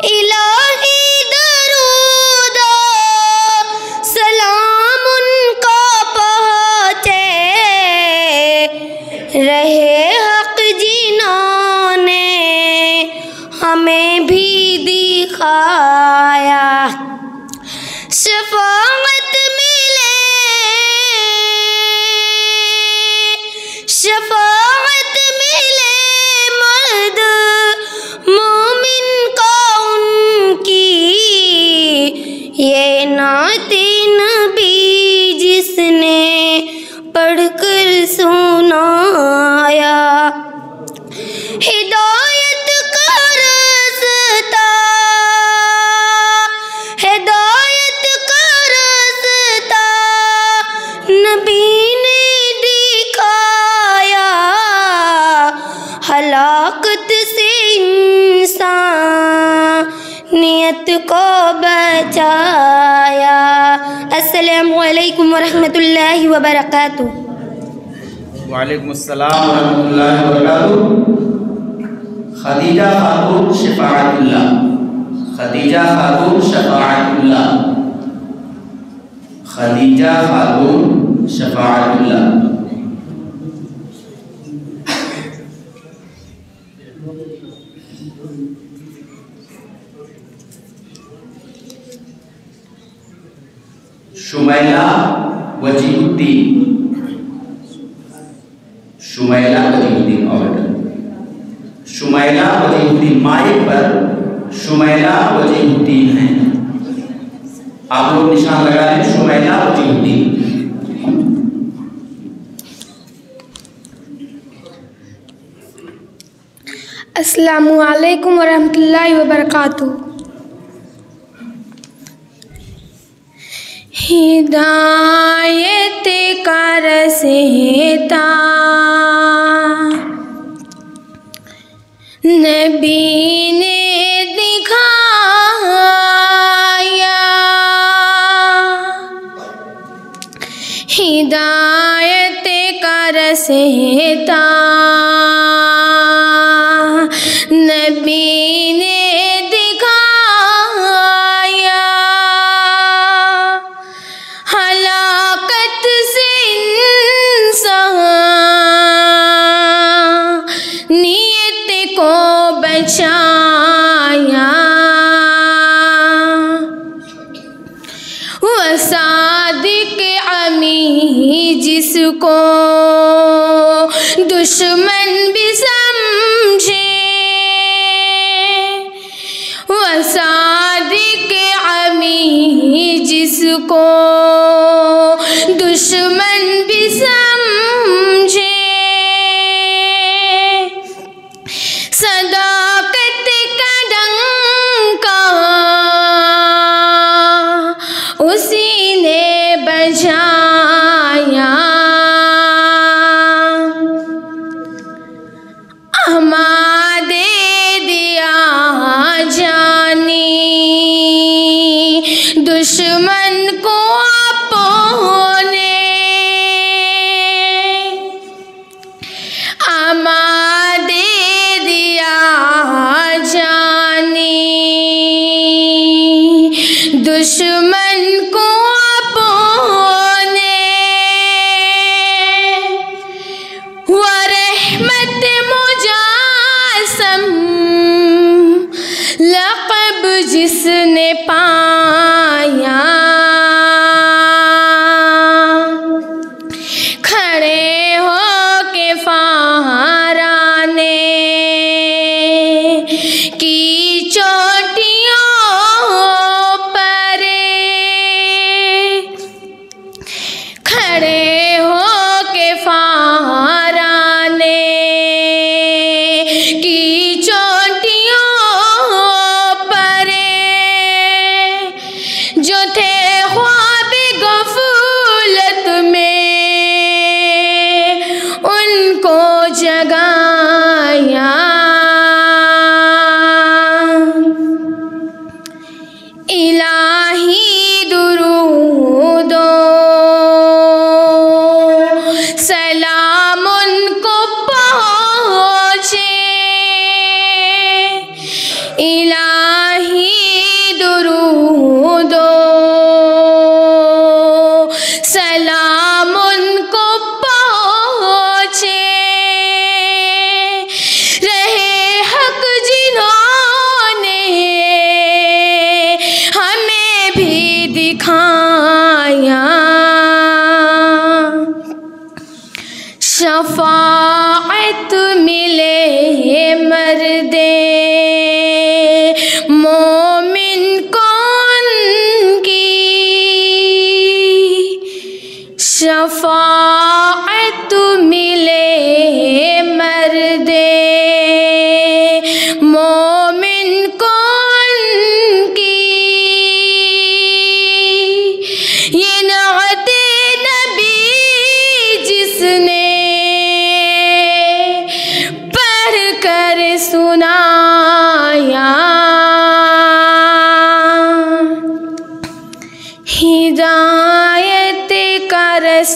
इलाही दरूदो सलाम उनको पहुँचे, रहे हक जिन्होंने हमें भी दिखाया। शफाअत मिले, शफाअत मिले मर्द मोमिन को उनकी, ये नाते नबी जिसने पढ़कर सुनाया। हिदायत का रास्ता, हिदायत का को बचाया। अस्सलामु अलैकुम वरहमतुल्लाहि वबरकातुहू। वालेकुम अस्सलाम। रहमतुल्लाहि व बरकातुहू। खदीजा खातून शफाअतुल्लाह, खदीजा खातून शफाअतुल्लाह, खदीजा खातून शफाअतुल्लाह। शुमैला वजीहुद्दीन, शुमैला वजीहुद्दीन और शुमैला वजीहुद्दीन माइक पर शुमैला वजीहुद्दीन है, आप लोग निशान लगा लें शुमैला वजीहुद्दीन। अस्सलामु अलैकुम वरहमतुल्लाहि वबरकातुहू। हिदायत का रसेता नबी ने दिखाया, हिदायत का रसेता नबी ने दिखाया, हलाकत से इंसानियत को बचाया। वह सादिक अमी जिसको दुश्मन भी समझे, वह सादिक अमी जिसको दुश्मन भी समझे, सदाकत का डंका उसी ने बजाया। हमारे दिया जानी दुश्मन को अपने, हमारे दिया जानी दुश्मन को अपने, व रहमत मुजासम लक़ब जिसने पाया, खड़े हो के फाराने की चोटियों पर, खड़े हो के फाराने की चोटियों पर, जो थे ख्वाब गफलत में उनको जगाया। इलाही दुरूदो सलाम उनको पहुँचे, इलाही दुरूदो सलाम उनको पहुँचे, रहे हक जिन्होंने हमें भी दिखाया। शफाअत मिले मर्दे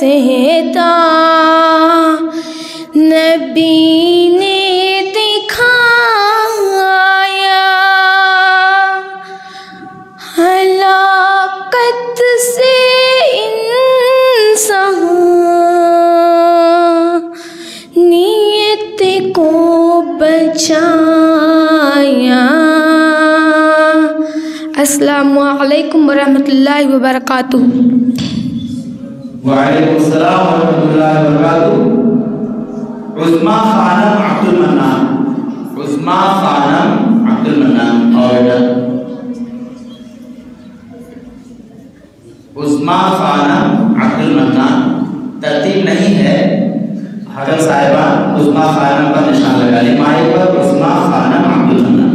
रास्ता नबी ने दिखाया, हलाकत से इंसानियत को बचाया। अस्सलामु अलैकुम वरहमतुल्लाहि वबरकातुहू। वालेकुम अस्सलाम वरहमतुल्लाहि वबरकातुहू। उस्मा खानम अब्दुल मन्नान, उस्मा खानम अब्दुल मन्नान। और उस्मा खानम अब्दुल मन्नान तरतीब नहीं है। हजरत साहिबा उस्मा खानम का निशान लगा लें माइक पर। उस्मा खानम अब्दुल मन्नान।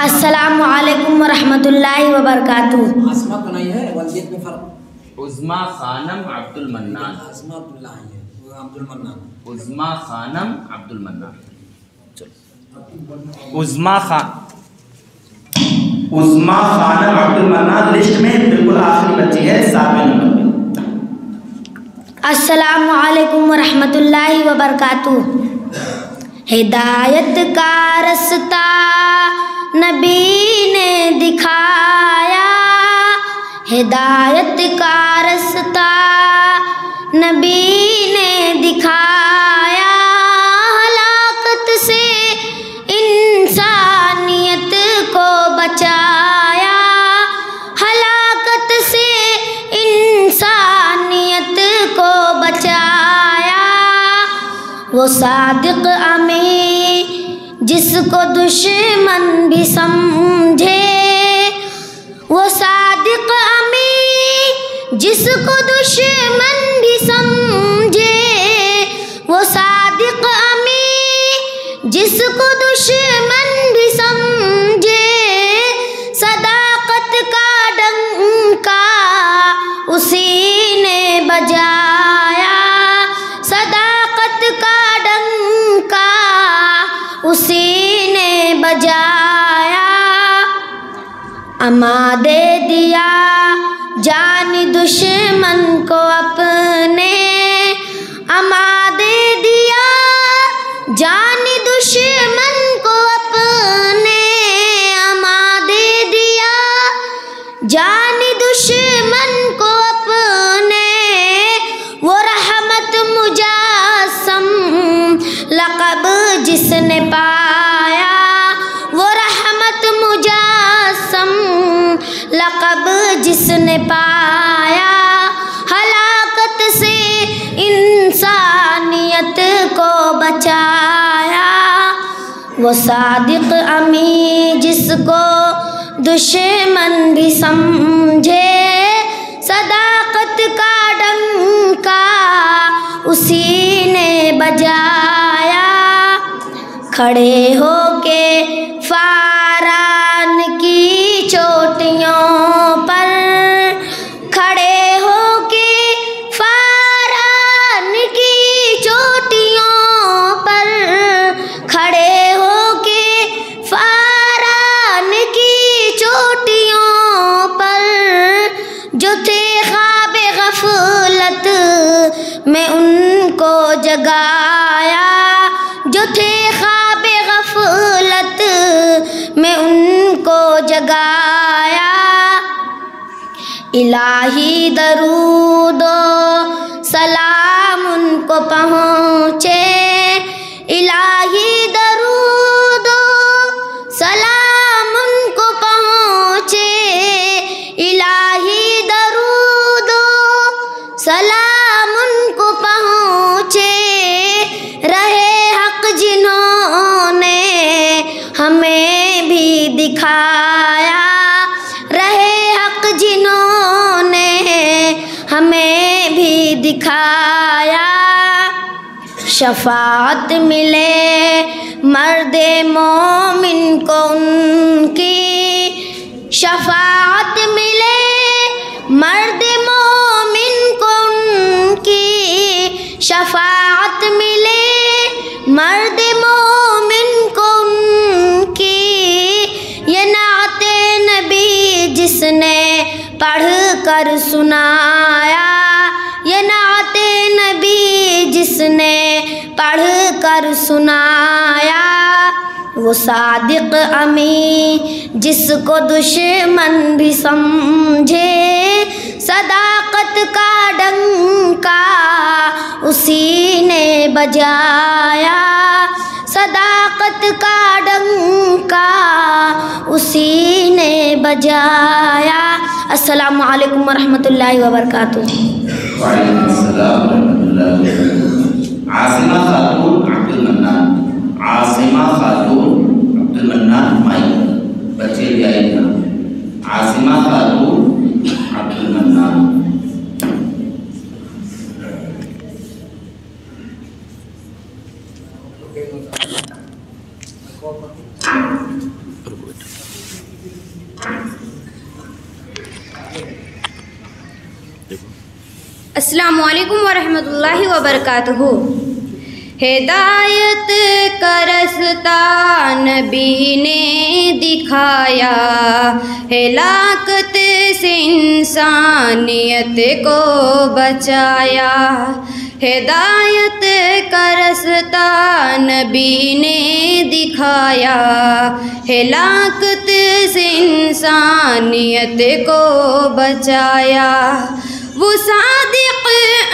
अस्सलामु अलैकुम वरहमतुल्लाहि वबरकातुहू। आसमा तो नहीं है, वल्दियत में फर्क। उस्मा खानम अब्दुल मन्नान, आसमा अब्दुल्लाह है, वो अब्दुल मन्नान। उस्मा खानम अब्दुल मन्नान। उस्मा खानम अब्दुल मन्नान लिस्ट में बिल्कुल आखिरी बच्ची है, 7वें नंबर पे। अस्सलामु अलैकुम वरहमतुल्लाहि वबरकातुहू। हिदायत का रास्ता नबी ने दिखाया, हिदायत का रास्ता नबी ने दिखाया, हलाकत से इंसानियत को बचाया, हलाकत से इंसानियत को बचाया। वो सादिक अमी जिसको दुश्मन भी समझे, वो सादिक अमी जिसको दुश्मन भी समझे, वो सादिक अमी जिसको दुश्मन भी समझे, सदाकत का डंका उसी ने बजाया, सदाकत का डंका उसी ने बजाया। अमा दे दिया जान दुश्मन को अपने, अमा दे दिया जान दुश्मन को अपने, अमा दे दिया जान दुश्मन को अपने। वो रहमत मुजासम लक़ब जिसने पाया, वो रहमत मुजासम लक़ब जिसने पाया, हलाकत से इंसानियत को बचाया। वो सादिक अमी जिसको दुश्मन भी समझे, सदाकत का डंका उसी ने बजाया। खड़े होके फारान की चोटियों पर, खड़े होके फारान की चोटियों पर, खड़े होके फारान की चोटियों पर, जो थे ख्वाबे गफलत में उनको जगाया, जो थे ख्वाबे गफलत में उनको जगाया। इलाही दरूदो सलाम उनको पहुँचे, इलाही दरूदो सलाम उनको पहुँचे, इलाही दरूदो सलाम उनको पहुँचे। रहे हक जिन्होंने हमें भी दिखाया, रहे हक जिन्होंने हमें भी दिखाया। शफाअत मिले मर्दे मोमिन को उनकी, शफाअत मिले मर्दे मोमिन को उनकी, शफाअत मिले मर्दे मोमिन को उनकी। पढ़ कर सुनाया। ये नाते नबी जिसने पढ़ कर सुनाया, वो सादिक अमी जिसको दुश्मन भी समझे। सदाकत का डंका उसी ने बजाया, सदाकत का डंका उसी ने बजाया। अस्सलामु अलैकुम वरहमतुल्लाहि वबरकातुहू। वालेकुम अस्सलाम वरहमतुल्लाह। आसिमा खातून अब्दुल मन्नान, आसिमा खातून अब्दुल मन्नान माई बच्चे भी आए थे। आसिमा खातून अब्दुल मन्नान। अस्सलामु अलैकुम वरहमतुल्लाहि वबरकातुहू। हिदायत का रास्ता नबी ने दिखाया, हिलाकत से इंसानियत को बचाया। हिदायत का रास्ता नबी ने दिखाया, हिलाकत से इंसानियत को बचाया। वो सादिक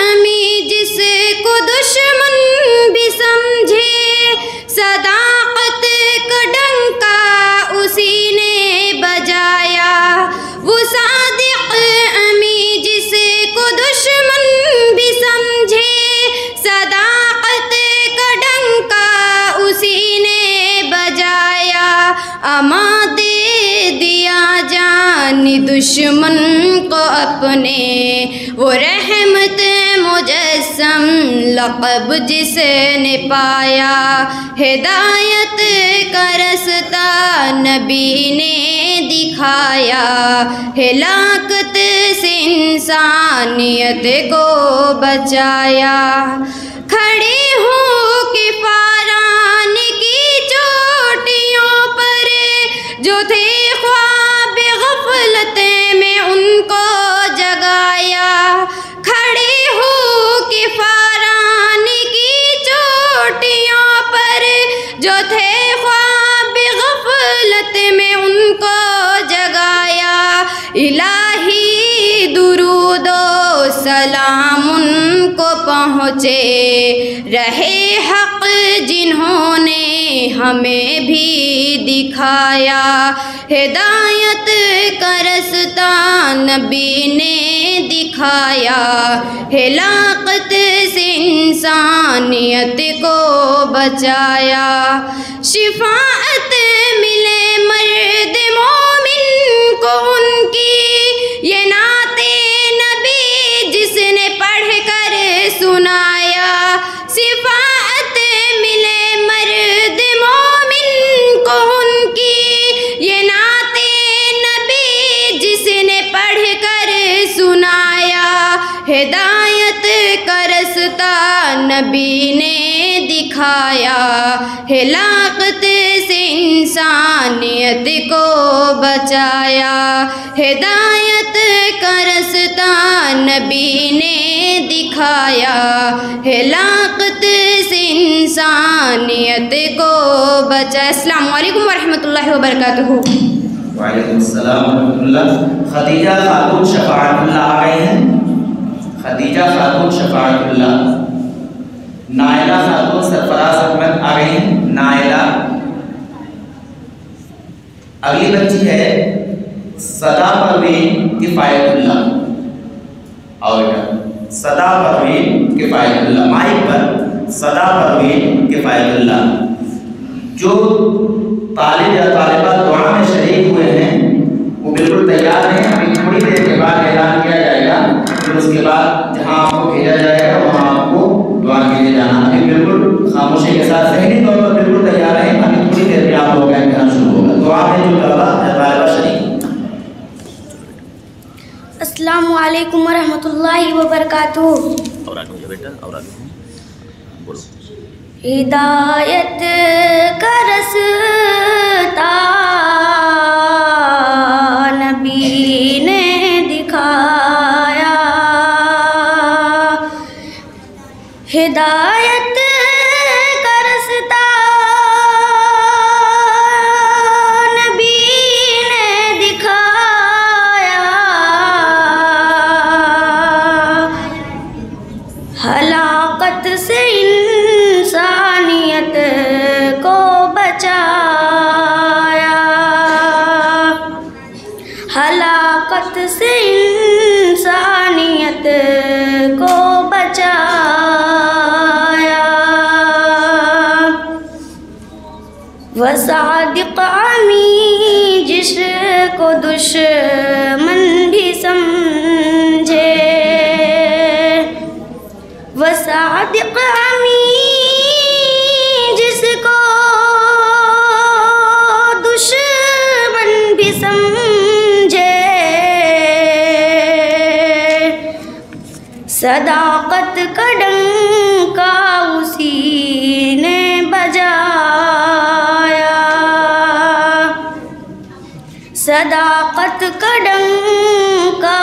अमी जिसको दुश्मन भी समझे, सदाकत का डंका उसी ने बजाया। वो सादिक अमी जिसको दुश्मन भी समझे, सदाकत का डंका उसी ने बजाया। अमा दे दिया जानी दुश्मन को अपने, वो रहमत मुजस्सम लक़ब जिसने पाया। हिदायत का रास्ता नबी ने दिखाया, हिलाकत से इंसानियत को बचाया। खड़े हो के फारान की चोटियों पर जो थे ख्वाब गफलत में उनको जगाया। खड़े हो के फारान की चोटियों पर जो थे ख्वाब गफलत में उनको जगाया। इलाही दुरूदो सलाम उनको पहुँचे, रहे हक़ जिन्होंने हमें भी दिखाया। हिदायत का रास्ता नबी ने दिखाया, हिलाकत से इंसानियत को बचाया। शिफाअत मिले मर्द मोमिन को उनकी, ये नाते नबी जिसने पढ़ कर सुनाया। शिफाअत मिले मर्द मोमिन को उनकी, ये नाते नबी जिसने पढ़ कर सुनाया। हिदायत का रास्ता नबी ने दिखाया, हिलाकत से इंसानियत को बचाया। हिदायत का रास्ता नबी ने दिखाया, हिलाकत से इंसानियत को बचाया। अस्सलामु अलैकुम वरहमतुल्लाहि वबरकातुहू। वालेकुम अस्सलाम वरहमतुल्लाह। खदीजा खातून शफाअतुल्लाह आ गई हैं। खदीजा खातून शफाअतुल्लाह। नायला खातून सरफराज अहमद आ गई हैं। नायला। अगली बच्ची है सदा परवीन किफायतुल्लाह। और बेटा सदा परवीन किफायतुल्लाह, माइक पर सदा परवीन किफायतुल्लाह। जो तालिब या तालिबा दुआ में शरीक हुए हैं वो बिल्कुल तैयार हैं। अभी थोड़ी देर के बाद ऐलान किया जाएगा, फिर उसके बाद जहां आपको भेजा जाएगा वहां आपको दुआ के लिए जाना। अभी बिल्कुल खामोशी के साथ ज़हनी तौर पर बिल्कुल तैयार हैं। अभी थोड़ी देर में आप लोगों का इम्तिहान शुरू होगा। दुआ में जो तलबा या तालिबा शरीक। अस्सलामु अलैकुम वरहमतुल्लाहि वबरकातुहू। और आगे बेटा, और आगे बोलो। हिदायत का रास्ता नबी ने हिदायत का रास्ता नबी ने दिखाया, हलाकत से इंसानियत को बचाया, हलाकत से इंसानियत को बचाया। वसादिक अमी जिसको दुश्मन भी समझे, वसादिक अमी जिसको दुश्मन भी समझे, सदाकत का डंका उसी ने बजाया, सदाकत का डंका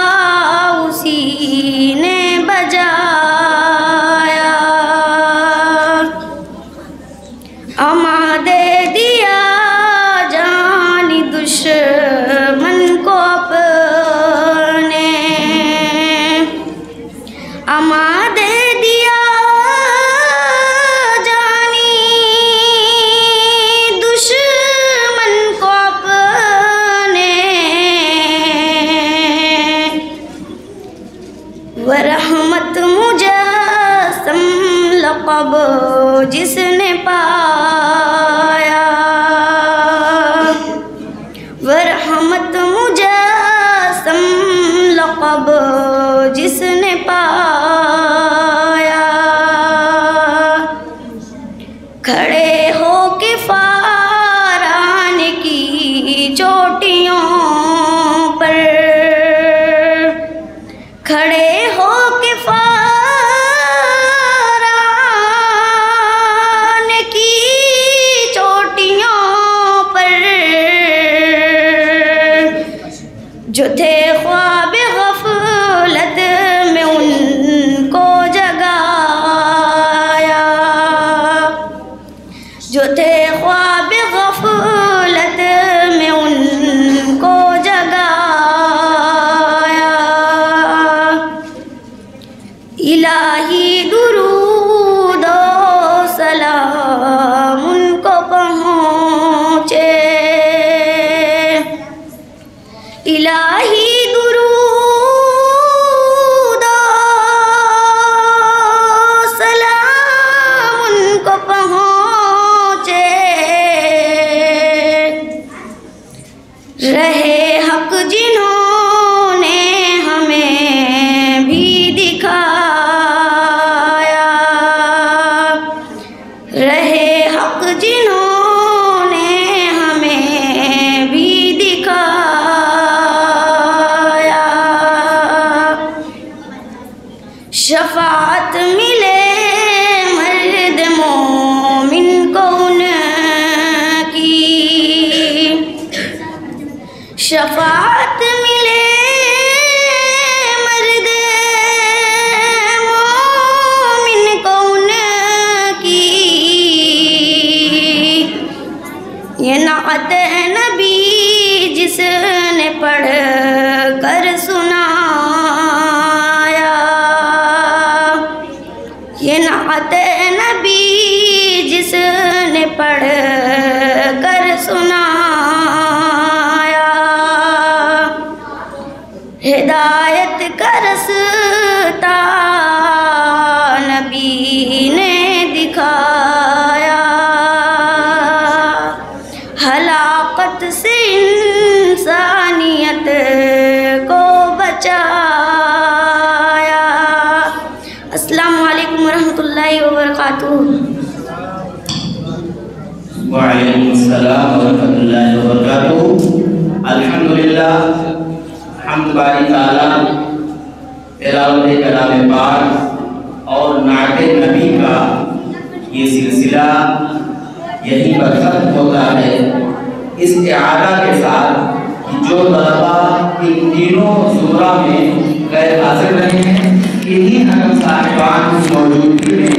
उसी ने बजाया। अमा दे दिया जानी दुश्मन को अपने, अमा दे दिया जानी दुश्मन को अपने, वरहमत मुजस्सम लक़ब जिसने पाया, वरहमत मुजस्सम लक़ब जिसने पाया, खड़े हो के फारान की चोटियों पर, खड़े हो के फारान की चोटियों पर, जो थे ख्वाब गफलत में उनको जगाया, जो थे ख्वाब गफलत में उनको जगाया। इलाही दुरूद ओ सलाम उनको पहुँचे, इलाही दुरूद ओ सलाम उनको पहुँचे, रहे हक जिन्होंने हमें भी दिखाया, रहे हक जिन्होंने हमें भी दिखाया। शफाअत मिले मर्द मोमिन को उनकी, शफाअत मिले मर्द मोमिन को उनकी, ये नात नबी जिसने पढ़ कर सुनाया, ये नात नबी जिसने पढ़ कर सुनाया। हिदायत का रास्ता नबी ने दिखाया, हलाकत से इंसानियत को बचाया। अस्सलामु अलैकुम वरहमतुल्लाहि वबरकातुहू। वालेकुम अस्सलाम वरहमतुल्लाहि वबरकातुहू। अल्हम्दुलिल्लाह, हम्द बारी ताला, तिलावत कलाम पाक और नात नबी का ये सिलसिला यही पर खत्म होता है। इस इआदा के साथ कि जो तलबा इन तीनों ज़ुमरा में गैर हाजिर रहे हैं, इन्हीं हकम साहिबान की मौजूदगी में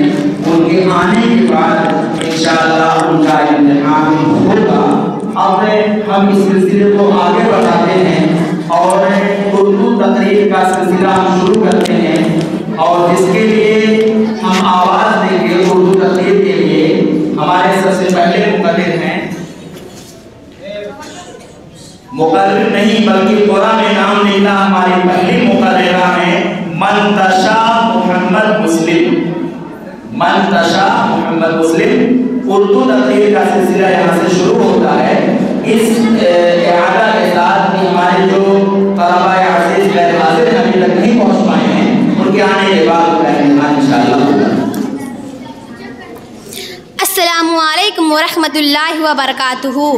पहली मुकर्ररा है मंतशा मोहम्मद मुस्लिम, मंतशा मोहम्मद मुस्लिम। उर्दू तकरीर का सिलसिला यहाँ से शुरू होता है। इस इआदा के साथ कि हमारे जो तलबा अज़ीज़ गैर हाज़िर अभी तक नहीं पहुँच पाए हैं, उनके आने के बाद उनका इम्तिहान इंशाअल्लाह होगा। अस्सलामु अलैकुम वरहमतुल्लाहि वबरकातुहू।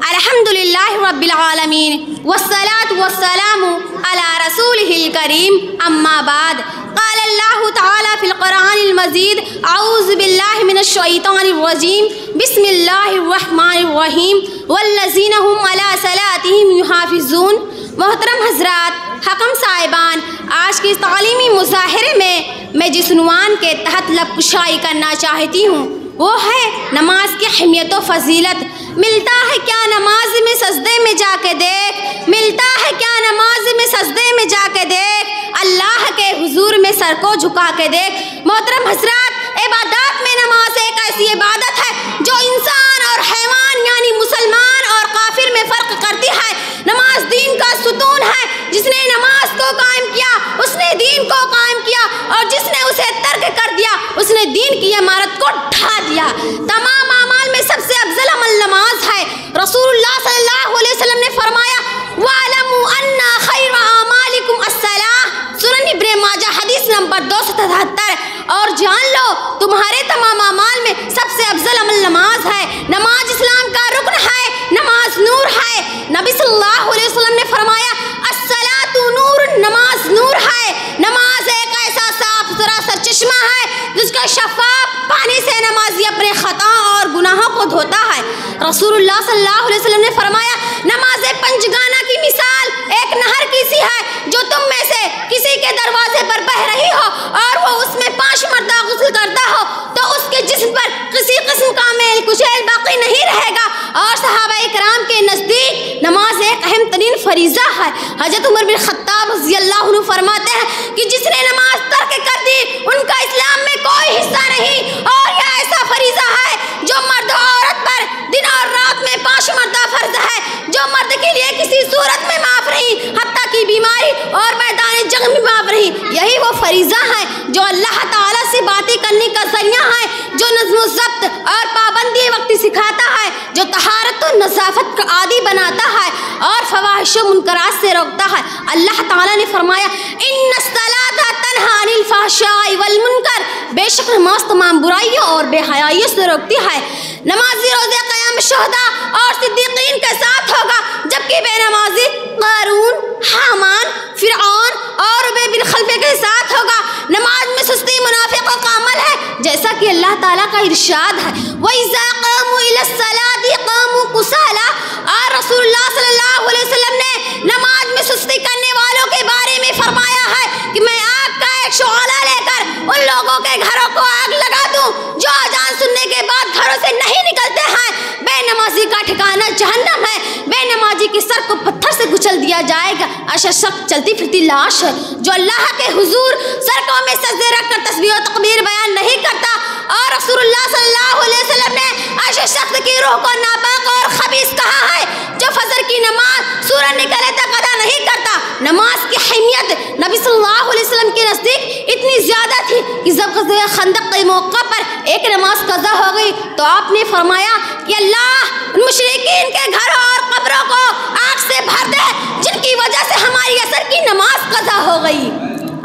अल्हम्दुलिल्लाहि रब्बिल आलमीन वस्सलातु वस्सलामु अला रसूलिहिल करीम, अम्मा बाद। क़ाल अल्लाहु तआला फ़िल क़ुरआनिल मजीद, अऊज़ु बिल्लाहि मिनश शैतानिर रजीम, बिस्मिल्लाहिर रहमानिर रहीम, वल्लज़ीना हुम अला सलातिहिम युहाफ़िज़ून। मोहतरम हज़रात, हकम साहिबान, आज के इस तालीमी मुज़ाहिरे में मैं जिस उन्वान के तहत लबकुशाई करना चाहती हूँ वो है नमाज की अहमियत व फ़जीलत। मिलता है क्या नमाज में सजदे में जाके देख, मिलता है क्या नमाज में सजदे में जाके देख, अल्लाह के हुजूर में सर को झुका के देख। मोहतरम हज़रात, इबादत में नमाज एक ऐसी इबादत है जो इंसान और हैवान यानी मुसलमान और काफिर में फ़र्क करती है। नमाज दीन का सुतून है। जिसने नमाज को कायम किया उसने दीन को कायम किया, और जिसने उसे तर्क कर दिया उसने दीन की इमारत को ढा दिया। तमाम अमाल में सबसे अफजल अमल नमाज है। रसूलुल्लाह सल्लल्लाहु अलैहि वसल्लम ने फरमाया, वअलमू अन्ना खैर अमालिकुम अस्सलाह, सुनन इब्न माजा हदीस नंबर 277। और जान लो तुम्हारे तमाम अमाल में सबसे अफजल अमल नमाज है। नमाज इस्लाम का रुकन है, नमाज नूर है। नबी सल्लल्लाहु अलैहि वसल्लम ने फरमाया, अस्सलातु नूर, नमाज नूर है। नमाज एक ऐसा साफ सुथरा सा चश्मा है जिसका शफाफ पानी से नमाजी अपने खता और गुनाहों को धोता है। रसूलुल्लाह सल्लल्लाहु अलैहि वसल्लम ने फरमाया, नमाज पंचगाना की मिसाल एक नहर की सी है जो तुम में से किसी के दरवाजे पर बह रही हो और वो उसमें 5 मरतबा गुस्ल करता हो तो उसके जिस्म पर किसी किस्म का मेल कुचैल बाकी नहीं रहेगा। और सहाबा इकराम के नज़दीक नमाज एक अहम तरीन फरीज़ा है। हज़रत उमर बिन ख़त्ताब रज़ियल्लाहु अन्हु फरमाते हैं कि जिसने नमाज तर्क कर दी उनका इस्लाम में कोई हिस्सा नहीं। और यह ऐसा फरीज़ा है जो मर्द और औरत पर दिन और रात में 5 मरतबा फ़र्ज है, जो मर्द के लिए किसी सूरत में माफ़ नहीं, हत्ता की बीमारी और मैदान जंग में माफ़ नहीं। यही वो फरीज़ा है जो अल्लाह ताला से बातें करने का ज़रिया है, जो नज़्म ज़ब्त और पाबंदी वक्त सिखाता है, जो तहारत और नज़ाफ़त का आदी बनाता है और फ़वाहिश व मुनकरात से रोकता है। अल्लाह ताला ने फरमाया, इन्नस्सलाता तन्हा अनिल फ़हशाई वल मुनकर, बेशक नमाज तमाम बुराइयों और बेहयाइयों से रोकती है। नमाजी रोज़े क़याम शुहदा और सिद्दीक़ीन के साथ होगा, जबकि बेनमाजी क़ारून, हामान, फ़िरऔन और उबय बिन खल्फ़ के साथ होगा। नमाज में सुस्ती मुनाफ़िक़ों का अमल है, जैसा कि अल्लाह ताला का इरशाद है, वइज़ा क़ामू इलस्सलाति क़ामू कुसाला। और रसूलुल्लाह सल्लल्लाहु अलैहि वसल्लम ने नमाज में सुस्ती करने वालों के बारे में फरमाया है कि मैं आग का एक शोला लेकर उन लोगों के घरों को आग लगा दूं जो अजान सुनने के बाद घरों से नहीं निकलते हैं। बेनमाजी का ठिकाना जहन्नम है। बेनमाजी के सर को पत्थर से कुचल दिया जाएगा। ऐसा शख्स चलती फिरती लाश है जो अल्लाह के हुजूर सरकों में सजदे रखकर तस्बीह और तकबीर बयान नहीं करता। और रसूलुल्लाह सल्लल्लाहु अलैहि वसल्लम ने ऐसे शख्स की रूह को नापाक और खबीस कहा है जो फजर की नमाज सूरज निकले तक अदा नहीं करता। नमाज की अहमियत नबी सल्लल्लाहु अलैहि वसल्लम के नज़दीक इतनी ज़्यादा थी कि जब ग़ज़वे खंदक के मौका पर एक नमाज कज़ा हो गई तो आपने फरमाया कि अल्लाह उन मुशरिकीन के घरों और कब्रों को आग से भर दे जिनकी वजह से हमारी असर की नमाज कज़ा हो गई।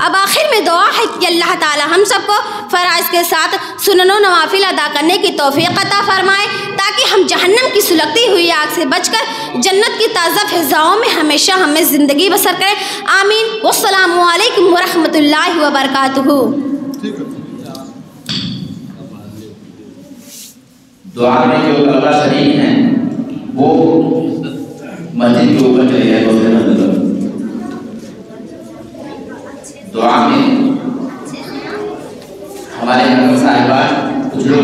अब आखिर में दुआ है कि अल्लाह ताला हम सबको फ़राइज़ के साथ सुनन व नवाफिल अदा करने की तौफ़ीक़ अता फ़रमाए ताकि हम जहन्नम की सुलगती हुई आग से बचकर जन्नत की ताज़ा फ़िज़ाओं में हमेशा हमें ज़िंदगी बसर करें। आमीन। वस्सलामु अलैकुम वरहमतुल्लाहि वबरकातुहू। दुआ में जो तलबा शरीक हैं